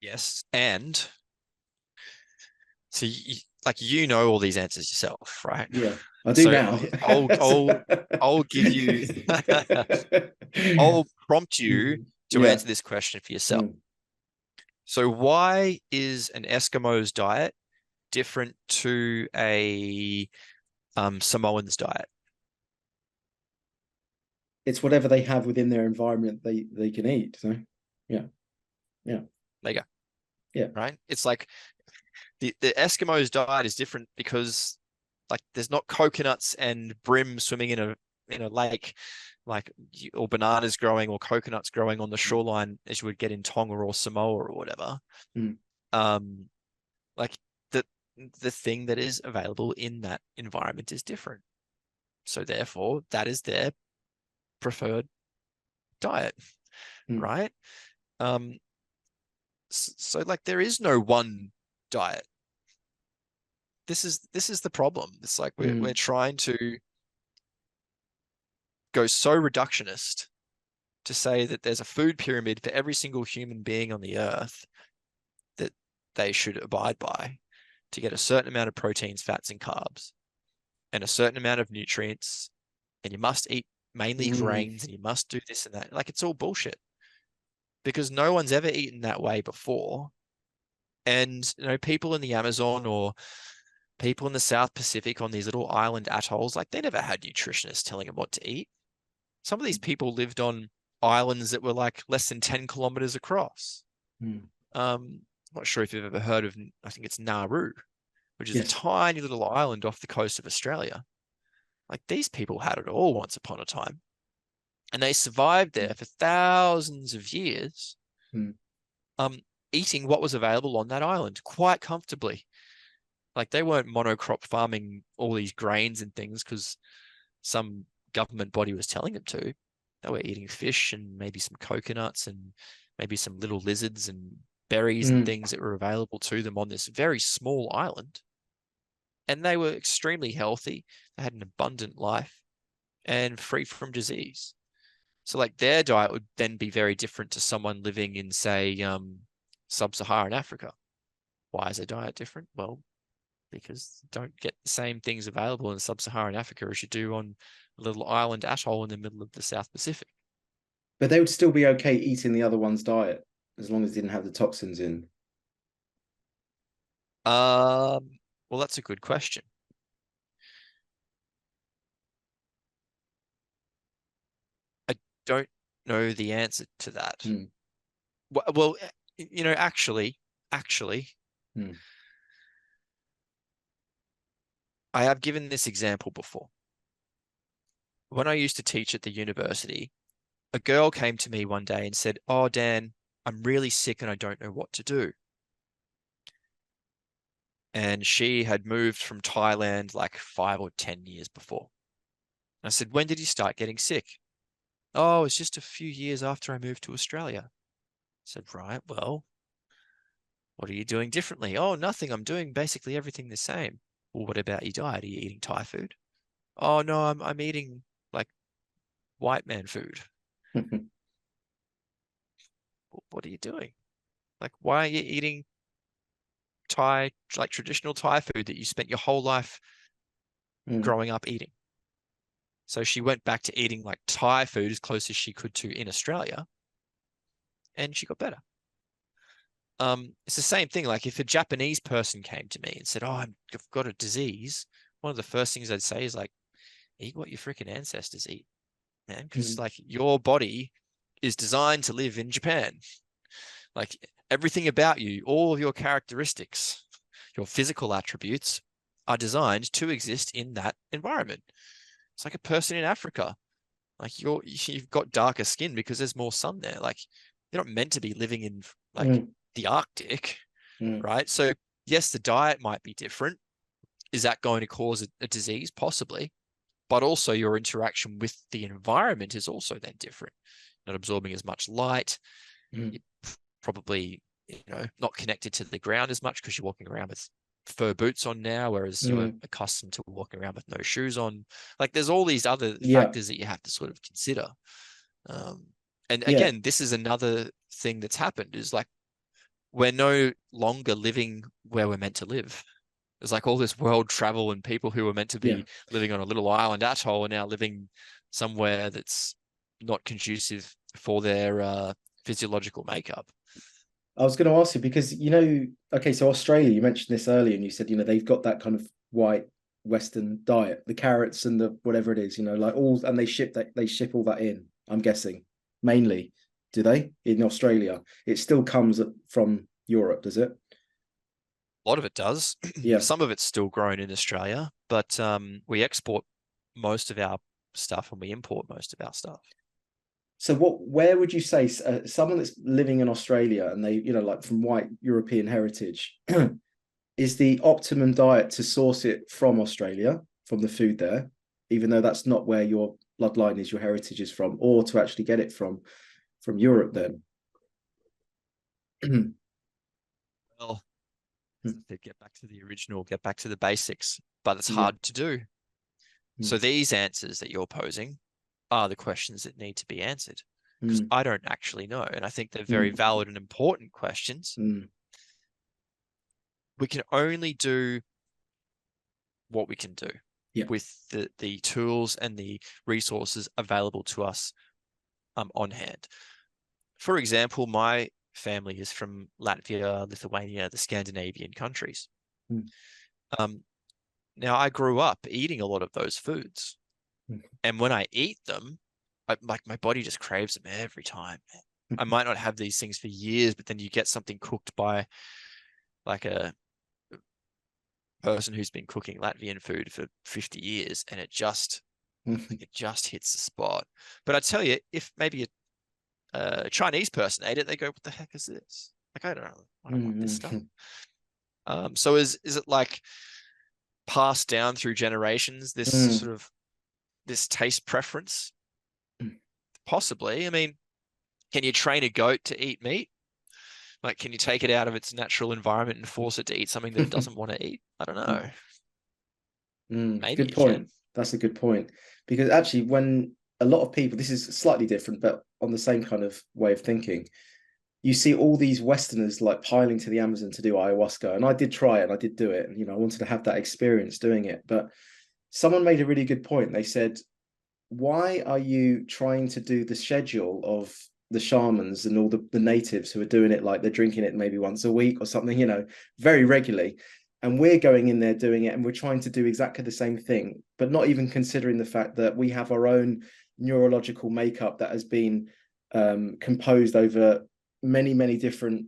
Yes. And so you know all these answers yourself, right? Yeah, I do So now. I'll give you I'll prompt you to Yeah. answer this question for yourself. Mm. So why is an Eskimo's diet different to a Samoan's diet? It's whatever they have within their environment they can eat. So yeah. Yeah. There you go. Yeah. Right? It's like the Eskimo's diet is different because like there's not coconuts and brim swimming in a lake, like or bananas growing or coconuts growing on the shoreline as you would get in Tonga or Samoa or whatever. Mm. Like the the thing that is available in that environment is different. So therefore, that is their preferred diet, Mm. right? So like there is no one diet. This is the problem. It's like we're trying to go so reductionist to say that there's a food pyramid for every single human being on the earth that they should abide by to get a certain amount of proteins, fats, and carbs, and a certain amount of nutrients. And you must eat mainly grains, and you must do this and that. Like it's all bullshit because no one's ever eaten that way before. And people in the Amazon or people in the South Pacific on these little island atolls, like they never had nutritionists telling them what to eat. Some of these people lived on islands that were like less than 10 kilometers across. Mm. I'm not sure if you've ever heard of, I think it's Nauru, which is a Yes. tiny little island off the coast of Australia. Like these people had it all once upon a time. And they survived there for thousands of years, Mm. eating what was available on that island quite comfortably. Like they weren't monocrop farming all these grains and things because some government body was telling them to. They were eating fish and maybe some coconuts and maybe some little lizards and berries and things that were available to them on this very small island. And they were extremely healthy. They had an abundant life and free from disease. So like their diet would then be very different to someone living in, say, sub-Saharan Africa. Why is their diet different? Well, because you don't get the same things available in sub-Saharan Africa as you do on a little island atoll in the middle of the South Pacific. But they would still be okay eating the other one's diet as long as it didn't have the toxins in. Well, that's a good question. I don't know the answer to that. Mm. Well, actually, I have given this example before. When I used to teach at the university, a girl came to me one day and said, "Oh, Dan, I'm really sick and I don't know what to do." And she had moved from Thailand like 5 or 10 years before. I said, "When did you start getting sick?" "Oh, it's just a few years after I moved to Australia." I said, "Right, well, what are you doing differently?" "Oh, nothing. I'm doing basically everything the same." "Well, what about your diet? Are you eating Thai food?" "Oh, no, I'm eating like white man food." "What are you doing? Like, why are you eating Thai, like traditional Thai food that you spent your whole life growing up eating?" So she went back to eating like Thai food as close as she could to in Australia, and she got better. It's the same thing. Like if a Japanese person came to me and said, "Oh, I've got a disease," one of the first things I'd say is like, "Eat what your freaking ancestors eat, man," because like your body is designed to live in Japan. Like everything about you, all of your characteristics, your physical attributes are designed to exist in that environment. It's like a person in Africa. Like you've got darker skin because there's more sun there. Like you're not meant to be living in like the Arctic, right? So yes, the diet might be different. Is that going to cause a disease? Possibly. But also your interaction with the environment is also then different. Not absorbing as much light. You're probably, not connected to the ground as much because you're walking around with fur boots on now, whereas you're accustomed to walking around with no shoes on. Like there's all these other factors that you have to sort of consider. And again, this is another thing that's happened is like we're no longer living where we're meant to live. There's like all this world travel and people who were meant to be living on a little island atoll are now living somewhere that's not conducive for their physiological makeup. I was going to ask you because okay, so Australia, you mentioned this earlier, and you said they've got that kind of white Western diet, the carrots and the whatever it is, like all, and they ship all that in. I'm guessing mainly, do they in Australia? It still comes from Europe, does it? A lot of it does. Yeah. Some of it's still grown in Australia, but we export most of our stuff and we import most of our stuff. So where would you say someone that's living in Australia and they, like from white European heritage, is the optimum diet to source it from Australia, from the food there, even though that's not where your bloodline is, your heritage is from, or to actually get it from Europe then? Well, get back to the original, get back to the basics, but it's hard to do. So these answers that you're posing are the questions that need to be answered because I don't actually know. And I think they're very valid and important questions. We can only do what we can do with the tools and the resources available to us on hand. For example, my family is from Latvia, Lithuania, the Scandinavian countries. Now, I grew up eating a lot of those foods. And when I eat them, like my body just craves them every time. I might not have these things for years, but then you get something cooked by like a person who's been cooking Latvian food for 50 years and it just hits the spot. But I tell you, if maybe a Chinese person ate it, they go, "What the heck is this? Like, I don't know. I don't want this stuff." So is it like passed down through generations, this sort of this taste preference? Possibly. I mean, can you train a goat to eat meat? Like, can you take it out of its natural environment and force it to eat something that it doesn't want to eat? I don't know. Maybe Good you point. can. That's a good point. Because actually, when a lot of people, this is slightly different, but on the same kind of way of thinking, you see all these Westerners like piling to the Amazon to do ayahuasca. And I did try it and I did do it. And, I wanted to have that experience doing it. But someone made a really good point. They said, why are you trying to do the schedule of the shamans and all the natives who are doing it, like they're drinking it maybe once a week or something, very regularly? And we're going in there doing it and we're trying to do exactly the same thing, but not even considering the fact that we have our own neurological makeup that has been composed over many, many different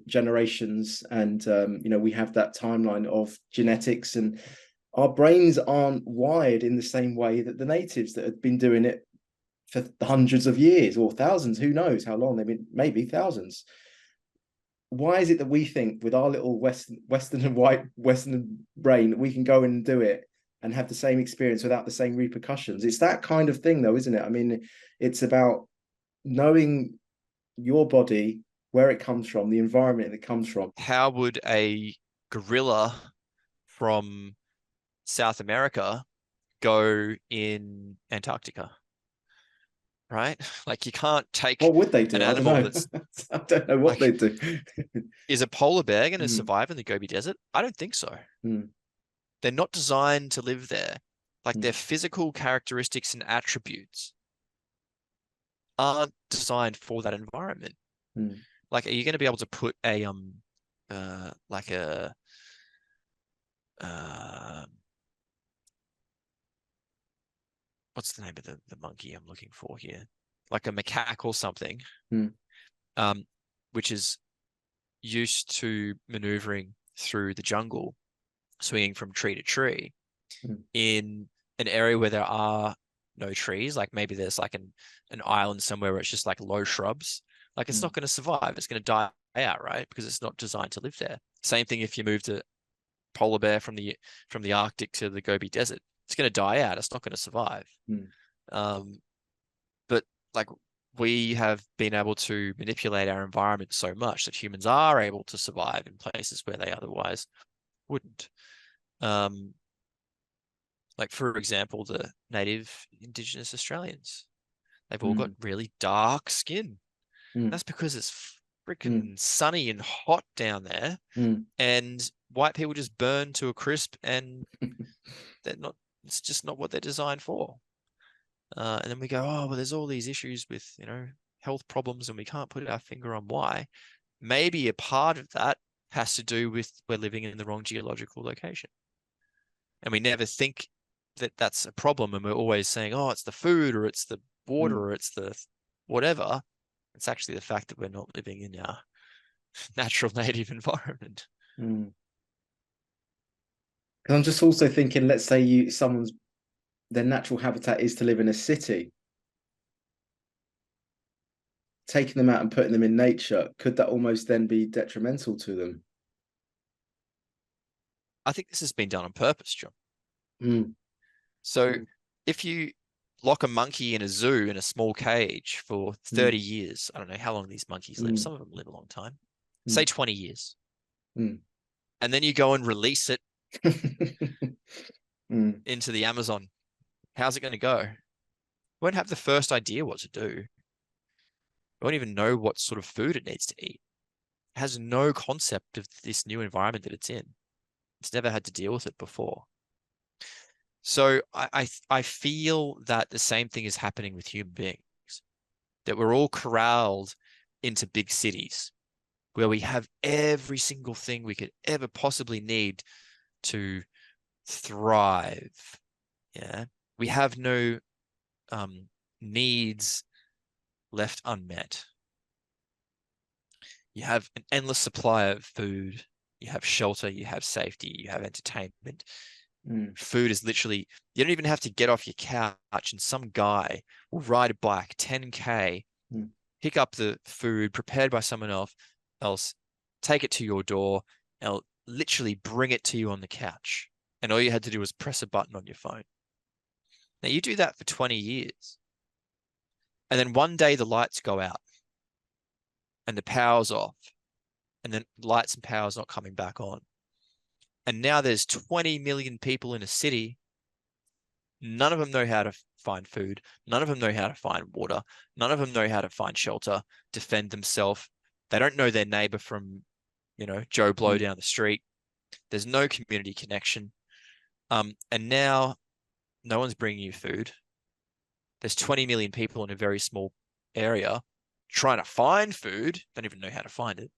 generations. And we have that timeline of genetics, and our brains aren't wired in the same way that the natives that have been doing it for hundreds of years or thousands, who knows how long they've been, maybe thousands. Why is it that we think with our little Western and white Western brain that we can go and do it and have the same experience without the same repercussions? It's that kind of thing though, isn't it? I mean, it's about knowing your body, where it comes from, the environment it comes from. How would a gorilla from South America go in Antarctica? Right? Like you can't take What would they an do? I don't animal know. that's I don't know what like, they do. is a polar bear going to survive in the Gobi Desert? I don't think so. They're not designed to live there. Like their physical characteristics and attributes aren't designed for that environment. Like, are you going to be able to put a like a what's the name of the monkey I'm looking for here? Like a macaque or something, Mm. um, which is used to maneuvering through the jungle, swinging from tree to tree Mm. in an area where there are no trees. Like maybe there's like an island somewhere where it's just like low shrubs. Like it's Mm. not going to survive. It's going to die out, right? Because it's not designed to live there. Same thing if you moved a polar bear from the Arctic to the Gobi Desert. It's going to die out. It's not going to survive. Mm. Um, but like we have been able to manipulate our environment so much that humans are able to survive in places where they otherwise wouldn't. Um, like for example, the native Indigenous Australians, they've all got Mm. really dark skin. Mm. That's because it's Mm. freaking sunny and hot down there, Mm. and white people just burn to a crisp, and they're not. It's just not what they're designed for. And then we go, oh, well, there's all these issues with, health problems, and we can't put our finger on why. Maybe a part of that has to do with we're living in the wrong geological location. And we never think that that's a problem. And we're always saying, oh, it's the food or it's the water Mm. or it's the whatever. It's actually the fact that we're not living in our natural native environment. Mm. 'Cause I'm just also thinking, let's say someone's their natural habitat is to live in a city. Taking them out and putting them in nature, could that almost then be detrimental to them? I think this has been done on purpose, John. Mm. So Mm. if you lock a monkey in a zoo in a small cage for Mm. 30 years, I don't know how long these monkeys live. Mm. Some of them live a long time. Say Mm. 20 years. Mm. And then you go and release it Mm. into the Amazon. How's it going to go? You won't have the first idea what to do. It won't even know what sort of food it needs to eat. It has no concept of this new environment that it's in. It's never had to deal with it before. So I feel that the same thing is happening with human beings, that we're all corralled into big cities where we have every single thing we could ever possibly need to thrive. Yeah. We have no needs left unmet. You have an endless supply of food, you have shelter, you have safety, you have entertainment. Mm. Food is literally, you don't even have to get off your couch, and some guy will ride a bike 10K, Mm. pick up the food prepared by someone else, take it to your door, and literally bring it to you on the couch. And all you had to do was press a button on your phone. Now you do that for 20 years. And then one day the lights go out and the power's off, and then lights and power's not coming back on. And now there's 20 million people in a city. None of them know how to find food. None of them know how to find water. None of them know how to find shelter, defend themselves. They don't know their neighbor from, Joe Blow Mm. down the street. There's no community connection. And now no one's bringing you food. There's 20 million people in a very small area trying to find food, don't even know how to find it.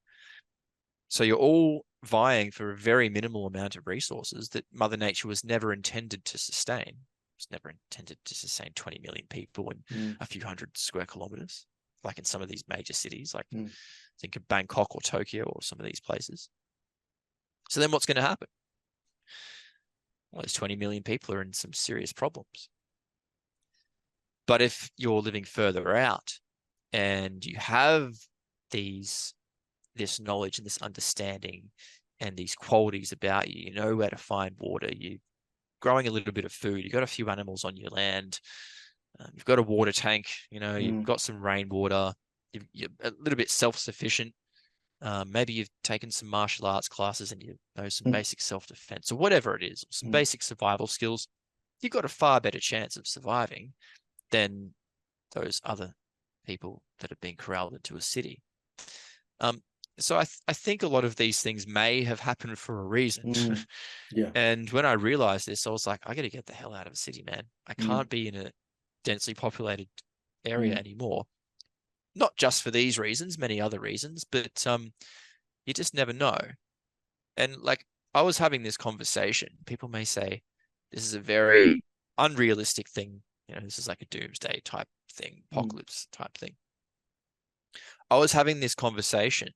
So you're all vying for a very minimal amount of resources that Mother Nature was never intended to sustain. It was never intended to sustain 20 million people in Mm. a few hundred square kilometers, like in some of these major cities, like Mm. think of Bangkok or Tokyo or some of these places. So then what's going to happen? Well, those 20 million people are in some serious problems. But if you're living further out and you have this knowledge and this understanding and these qualities about you, you know where to find water, you're growing a little bit of food, you've got a few animals on your land, you've got a water tank, you've Mm. got some rainwater, you're a little bit self-sufficient. Maybe you've taken some martial arts classes and you know some Mm. basic self-defense or whatever it is, or some Mm. basic survival skills. You've got a far better chance of surviving than those other people that have been corralled into a city. Um, so I think a lot of these things may have happened for a reason. Mm. Yeah. And when I realized this, I was like, I got to get the hell out of the city, man. I Mm. can't be in a densely populated area Mm. anymore. not just for these reasons, many other reasons, but you just never know. And like, I was having this conversation. People may say this is a very unrealistic thing. You know, this is like a doomsday type thing, apocalypse type thing. I was having this conversation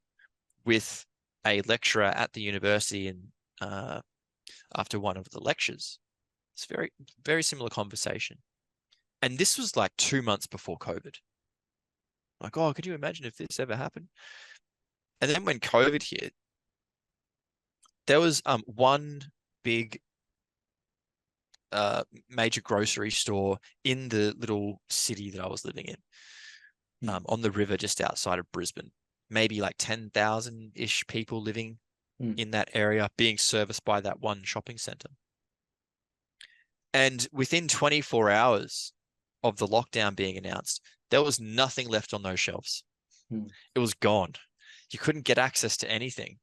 with a lecturer at the university, and after one of the lectures, it's very, very similar conversation. And this was like 2 months before COVID. Like, oh, could you imagine if this ever happened? And then when COVID hit, there was one big major grocery store in the little city that I was living in, on the river just outside of Brisbane. Maybe like 10,000-ish people living in that area, being serviced by that one shopping center. And within 24 hours of the lockdown being announced, there was nothing left on those shelves. It was gone. You couldn't get access to anything.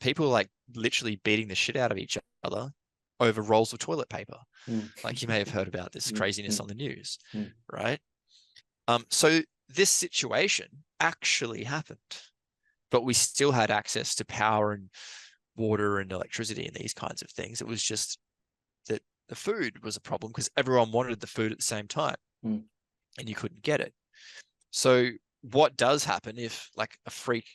People were like literally beating the shit out of each other over rolls of toilet paper. Like, you may have heard about this craziness on the news, right? So this situation actually happened, but we still had access to power and water and electricity and these kinds of things. It was just that the food was a problem because everyone wanted the food at the same time, and you couldn't get it. So what does happen if like a freak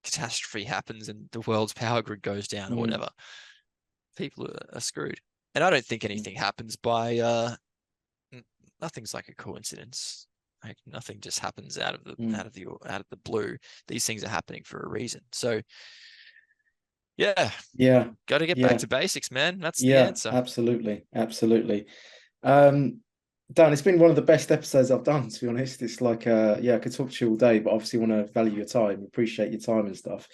catastrophe happens and the world's power grid goes down or whatever? People are screwed. And I don't think anything happens by nothing's like a coincidence. Like, nothing just happens out of the blue. These things are happening for a reason. So yeah, got to get back to basics, man. That's the answer. Absolutely. Dan, it's been one of the best episodes I've done, to be honest. It's like I could talk to you all day, but obviously want to value your time, appreciate your time and stuff.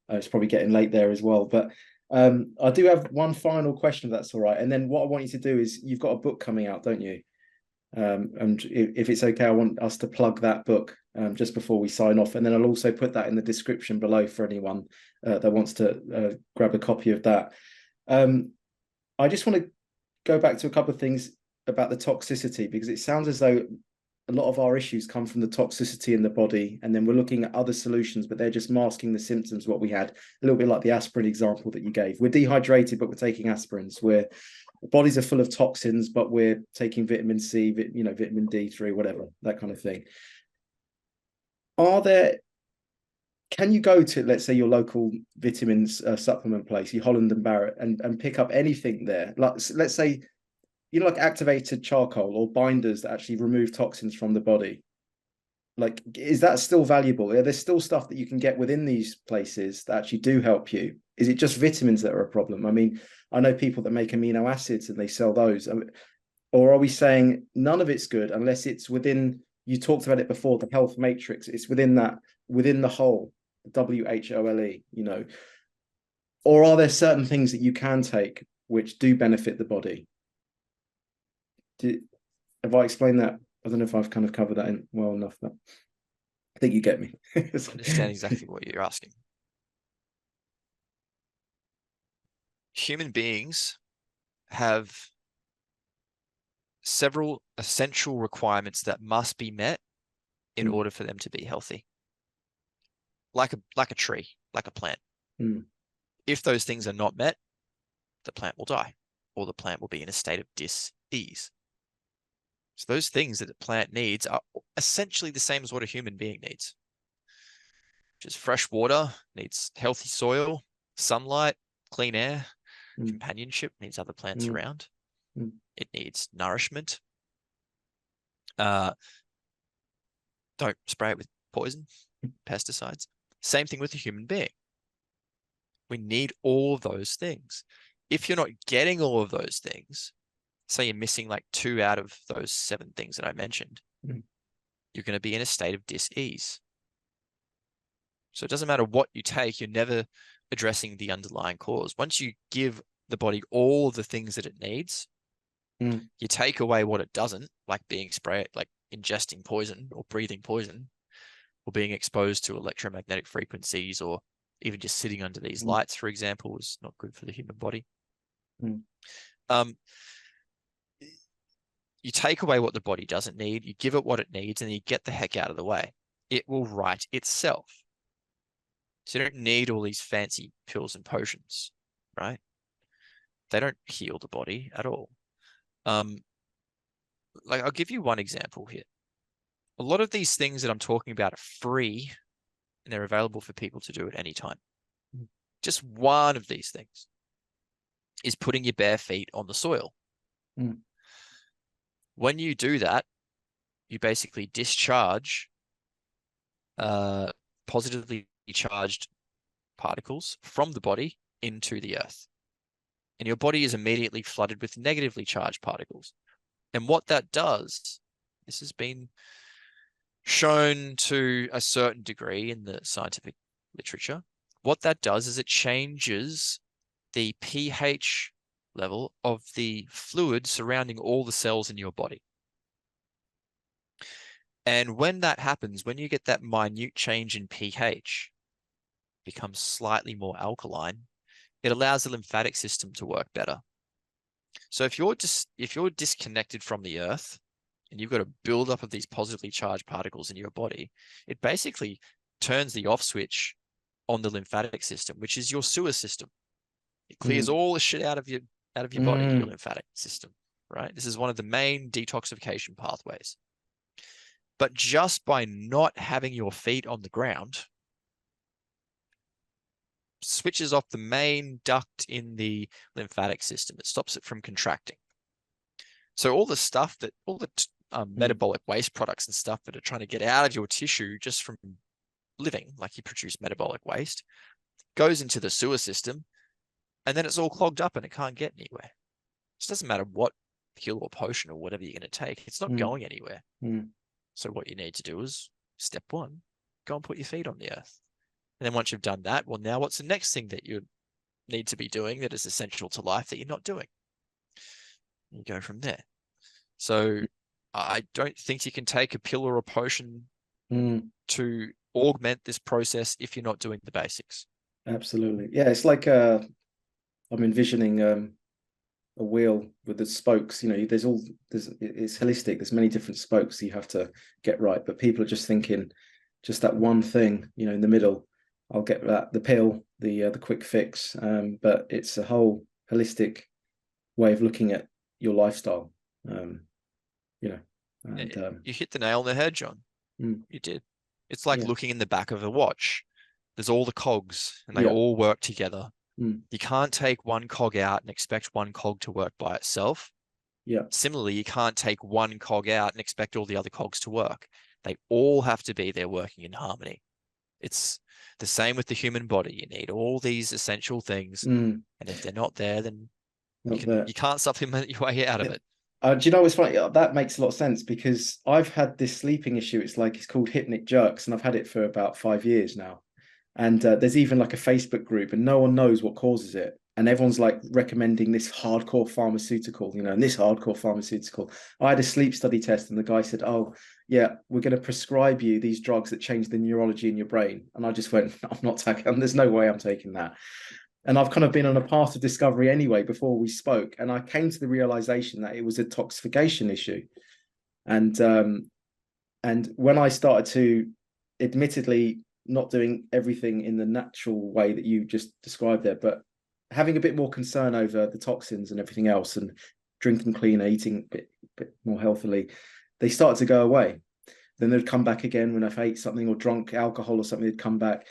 It's probably getting late there as well, but I do have one final question, if that's all right. And then what I want you to do is, you've got a book coming out, don't you? And if it's okay, I want us to plug that book just before we sign off, and then I'll also put that in the description below for anyone that wants to grab a copy of that. I just want to go back to a couple of things about the toxicity, because it sounds as though a lot of our issues come from the toxicity in the body, and then we're looking at other solutions, but they're just masking the symptoms. What we had, a little bit like the aspirin example that you gave. We're dehydrated, but we're taking aspirins. Bodies are full of toxins, but we're taking vitamin C, vitamin D3, whatever, that kind of thing. Can you go to, let's say, your local vitamins supplement place, your Holland and Barrett, and pick up anything there? Like, let's say, like activated charcoal or binders that actually remove toxins from the body. Like, is that still valuable? There's still stuff that you can get within these places that actually do help you. Is it just vitamins that are a problem? I mean, I know people that make amino acids and they sell those. Or are we saying none of it's good unless it's within, you talked about it before, the health matrix, it's within the whole, WHOLE, or are there certain things that you can take which do benefit the body? Have I explained that? I don't know if I've kind of covered that in well enough, but I think you get me. I understand exactly what you're asking. Human beings have several essential requirements that must be met in order for them to be healthy. Like a tree, like a plant. If those things are not met, the plant will die, or the plant will be in a state of dis-ease. So those things that a plant needs are essentially the same as what a human being needs. Which is fresh water, needs healthy soil, sunlight, clean air, companionship, needs other plants around. It needs nourishment. Don't spray it with poison, pesticides. Same thing with a human being. We need all of those things. If you're not getting all of those things, say you're missing like 2 out of those 7 things that I mentioned, you're going to be in a state of dis-ease. So it doesn't matter what you take, you're never addressing the underlying cause. Once you give the body all the things that it needs, you take away what it doesn't, like being sprayed, like ingesting poison or breathing poison, or being exposed to electromagnetic frequencies, or even just sitting under these lights, for example, is not good for the human body. you take away what the body doesn't need, you give it what it needs, and you get the heck out of the way. It will right itself. So you don't need all these fancy pills and potions, right? They don't heal the body at all. Like, I'll give you one example here. A lot of these things that I'm talking about are free and they're available for people to do at any time. Just one of these things is putting your bare feet on the soil. Mm. When you do that, you basically discharge positively charged particles from the body into the earth. And your body is immediately flooded with negatively charged particles. And what that does, this has been shown to a certain degree in the scientific literature. What that does is it changes the pH level of the fluid surrounding all the cells in your body. And when that happens, when you get that minute change in pH, becomes slightly more alkaline, it allows the lymphatic system to work better. So if you're disconnected from the earth and you've got a buildup of these positively charged particles in your body, it basically turns the off switch on the lymphatic system, which is your sewer system. It clears all the shit out of your body, your lymphatic system, right? This is one of the main detoxification pathways. But just by not having your feet on the ground, switches off the main duct in the lymphatic system. It stops it from contracting. So all the stuff that, all the metabolic waste products and stuff that are trying to get out of your tissue just from living, like you produce metabolic waste, goes into the sewer system, and then it's all clogged up and it can't get anywhere. It doesn't matter what pill or potion or whatever you're going to take. It's not going anywhere. So what you need to do is, step one, go and put your feet on the earth. And then once you've done that, well, now what's the next thing that you need to be doing that is essential to life that you're not doing? You go from there. So I don't think you can take a pill or a potion to augment this process if you're not doing the basics. Absolutely. Yeah, it's like I'm envisioning a wheel with the spokes. You know, it's holistic. There's many different spokes you have to get right, but people are just thinking just that one thing, you know, in the middle. I'll get that, the pill, the quick fix, but it's a whole holistic way of looking at your lifestyle. You know, and you hit the nail on the head, John. You did. It's like looking in the back of a watch. There's all the cogs and they all work together. You can't take one cog out and expect one cog to work by itself. Similarly, you can't take one cog out and expect all the other cogs to work. They all have to be there working in harmony. It's the same with the human body. You need all these essential things. And if they're not there, then you can't supplement your way out of it. Do you know what's funny? That makes a lot of sense because I've had this sleeping issue. It's called hypnic jerks, and I've had it for about 5 years now. And there's even like a Facebook group, and no one knows what causes it. And everyone's like recommending this hardcore pharmaceutical, you know, and this hardcore pharmaceutical. I had a sleep study test, and the guy said, "Oh, yeah, we're going to prescribe you these drugs that change the neurology in your brain." And I just went, "I'm not taking. There's no way I'm taking that." And I've kind of been on a path of discovery anyway before we spoke, and I came to the realization that it was a toxification issue. And when I started to, admittedly, not doing everything in the natural way that you just described there, but having a bit more concern over the toxins and everything else, and drinking cleaner, eating a bit more healthily, they started to go away. Then they'd come back again when I've ate something or drunk alcohol or something, they'd come back.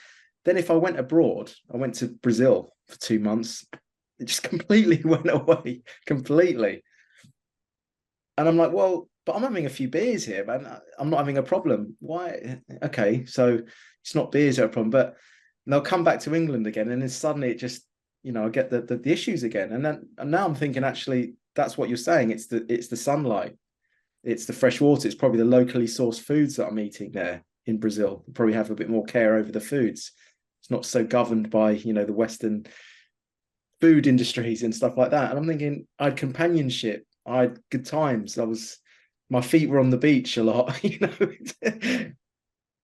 Then if I went abroad, I went to Brazil for 2 months, it just completely went away, completely. And I'm like, well, but I'm having a few beers here, man. I'm not having a problem. Why? Okay, so it's not beers that are a problem, but they'll come back to England again, and then suddenly it just, you know, I get the issues again. And now I'm thinking, actually, that's what you're saying. It's the sunlight, it's the fresh water, it's probably the locally sourced foods that I'm eating there in Brazil. Probably have a bit more care over the foods. It's not so governed by, you know, the Western food industries and stuff like that. And I'm thinking, I had companionship, I had good times. My feet were on the beach a lot, you know.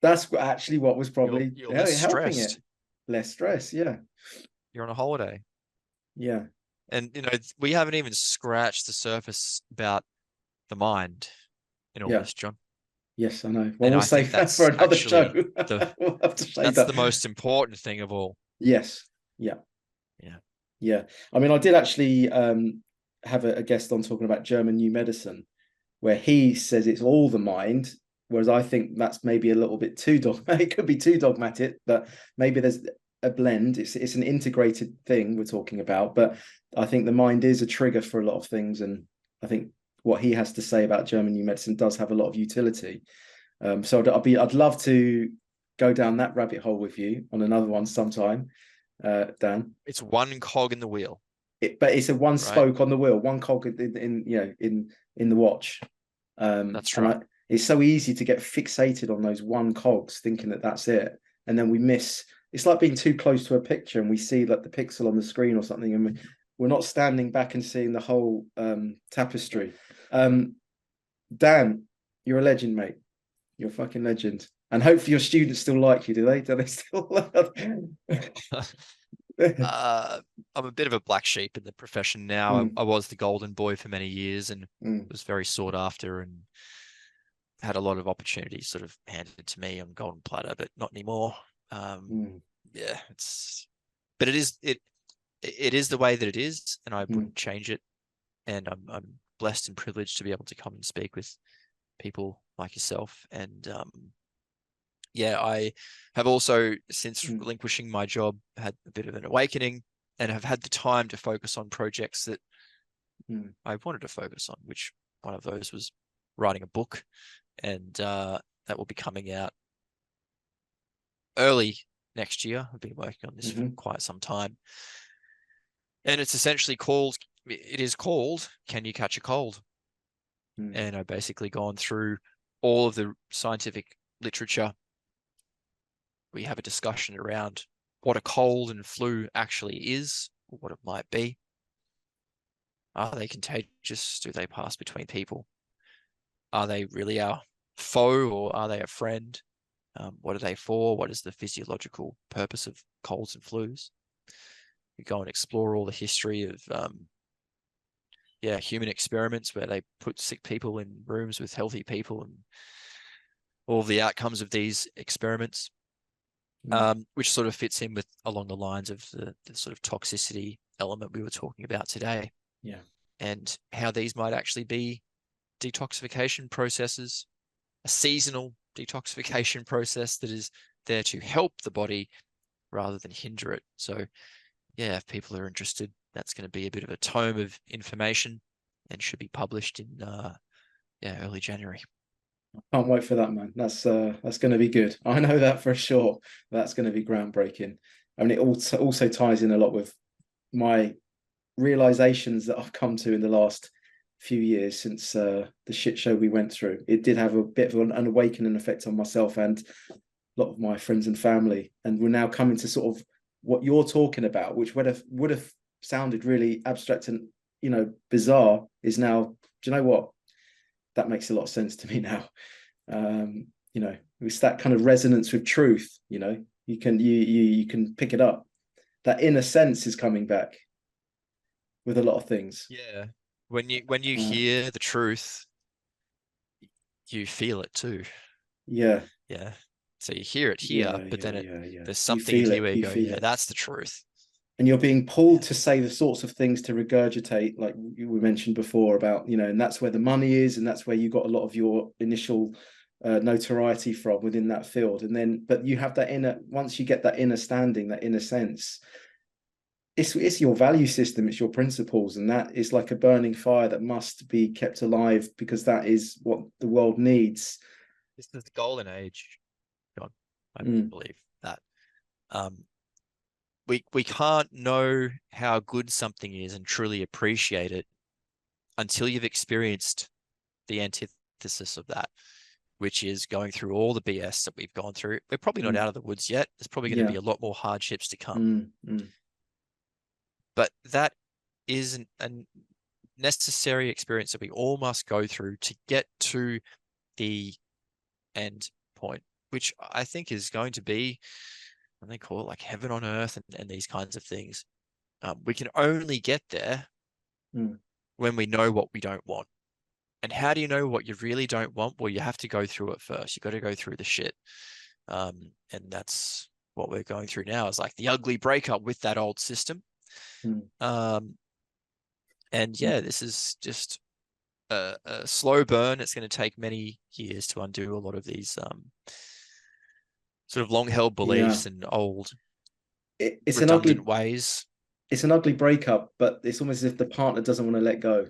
That's actually what was probably you're less helping stressed. it. Less stress, yeah. You're on a holiday. Yeah. And, you know, we haven't even scratched the surface about the mind in all Yeah. this, John. Yes, I know. Well, And we'll I think save that for that's another show. actually the We'll have to save that's that. the most important thing of all. Yes. Yeah. Yeah. Yeah. I mean, I did actually have a guest on talking about German new medicine, where he says it's all the mind, whereas I think that's maybe a little bit too dogmatic. It could be too dogmatic, but maybe there's a blend. It's an integrated thing we're talking about, but I think the mind is a trigger for a lot of things, and I think what he has to say about German new medicine does have a lot of utility. So I'd love to go down that rabbit hole with you on another one sometime, Dan. It's one cog in the wheel, But it's a one right? spoke on the wheel, one cog in the watch. That's And right. it's so easy to get fixated on those one cogs, thinking that that's it, and then we miss. It's like being too close to a picture, and we see like the pixel on the screen or something, and we're not standing back and seeing the whole tapestry. Dan, you're a legend, mate. You're a fucking legend. And hopefully your students still like you, do they? Do they still? I'm a bit of a black sheep in the profession now. I was the golden boy for many years and was very sought after and had a lot of opportunities sort of handed to me on golden platter, but not anymore. Yeah, but it is the way that it is, and I wouldn't change it. And I'm blessed and privileged to be able to come and speak with people like yourself. And yeah, I have also, since relinquishing my job, had a bit of an awakening and have had the time to focus on projects that I wanted to focus on, which one of those was writing a book, and that will be coming out early next year. I've been working on this for quite some time. And it's essentially called Can You Catch a Cold? And I've basically gone through all of the scientific literature. We have a discussion around what a cold and flu actually is, or what it might be. Are they contagious? Do they pass between people? Are they really our foe, or are they a friend? What are they for? What is the physiological purpose of colds and flus? We go and explore all the history of human experiments where they put sick people in rooms with healthy people and all the outcomes of these experiments, which sort of fits in with along the lines of the sort of toxicity element we were talking about today. Yeah. And how these might actually be detoxification processes, a seasonal detoxification process that is there to help the body rather than hinder it. So yeah, if people are interested, that's going to be a bit of a tome of information and should be published in early January. Can't wait for that, man. That's going to be good. I know that for sure. That's going to be groundbreaking. I mean, it also ties in a lot with my realizations that I've come to in the last few years since the shit show we went through. It did have a bit of an awakening effect on myself and a lot of my friends and family. And we're now coming to sort of what you're talking about, which would have sounded really abstract and bizarre, is now, do you know what? That makes a lot of sense to me now. It's that kind of resonance with truth. You can pick it up. That inner sense is coming back with a lot of things. Yeah, when you hear the truth, you feel it too. Yeah. So you hear it here, but then there's something you in feel you where you go, feel it. That's the truth. And you're being pulled to say the sorts of things to regurgitate, like we mentioned before about, and that's where the money is, and that's where you got a lot of your initial notoriety from within that field. And then, but you have that once you get that inner standing, that inner sense, it's your value system, it's your principles, and that is like a burning fire that must be kept alive because that is what the world needs. This is the golden age, John. I believe that. We can't know how good something is and truly appreciate it until you've experienced the antithesis of that, which is going through all the BS that we've gone through. We're probably not out of the woods yet. There's probably going to be a lot more hardships to come. But that is a necessary experience that we all must go through to get to the end point, which I think is going to be, what they call it, like heaven on earth and these kinds of things. We can only get there when we know what we don't want. And how do you know what you really don't want? Well, you have to go through it first. You got to go through the shit. And that's what we're going through now, is like the ugly breakup with that old system. And yeah, this is just a slow burn. It's going to take many years to undo a lot of these sort of long-held Yeah. beliefs and old It's an redundant ugly ways. it's an ugly breakup, but it's almost as if the partner doesn't want to let go.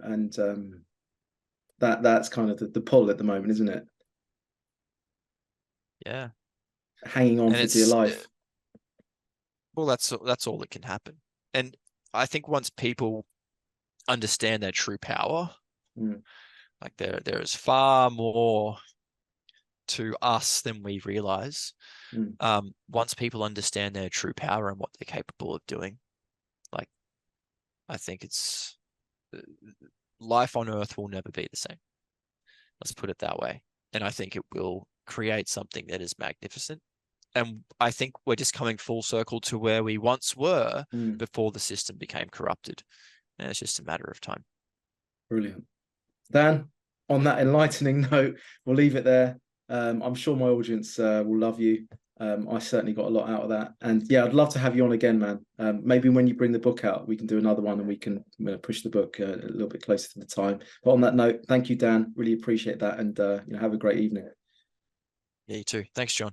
And that's kind of the pull at the moment, isn't it? Yeah. Hanging on And for dear it's life. well, that's all that can happen. And I think once people understand their true power, Mm, like there is far more to us than we realize. mm. Once people understand their true power and what they're capable of doing, like I think it's life on Earth will never be the same. Let's put it that way. And I think it will create something that is magnificent. And I think we're just coming full circle to where we once were Mm. before the system became corrupted. And it's just a matter of time. Brilliant. Dan, on that enlightening note, we'll leave it there. I'm sure my audience will love you. I certainly got a lot out of that. And yeah, I'd love to have you on again, man. Maybe when you bring the book out, we can do another one and we can push the book a little bit closer to the time. But on that note, thank you, Dan. Really appreciate that. And have a great evening. Yeah, you too. Thanks, John.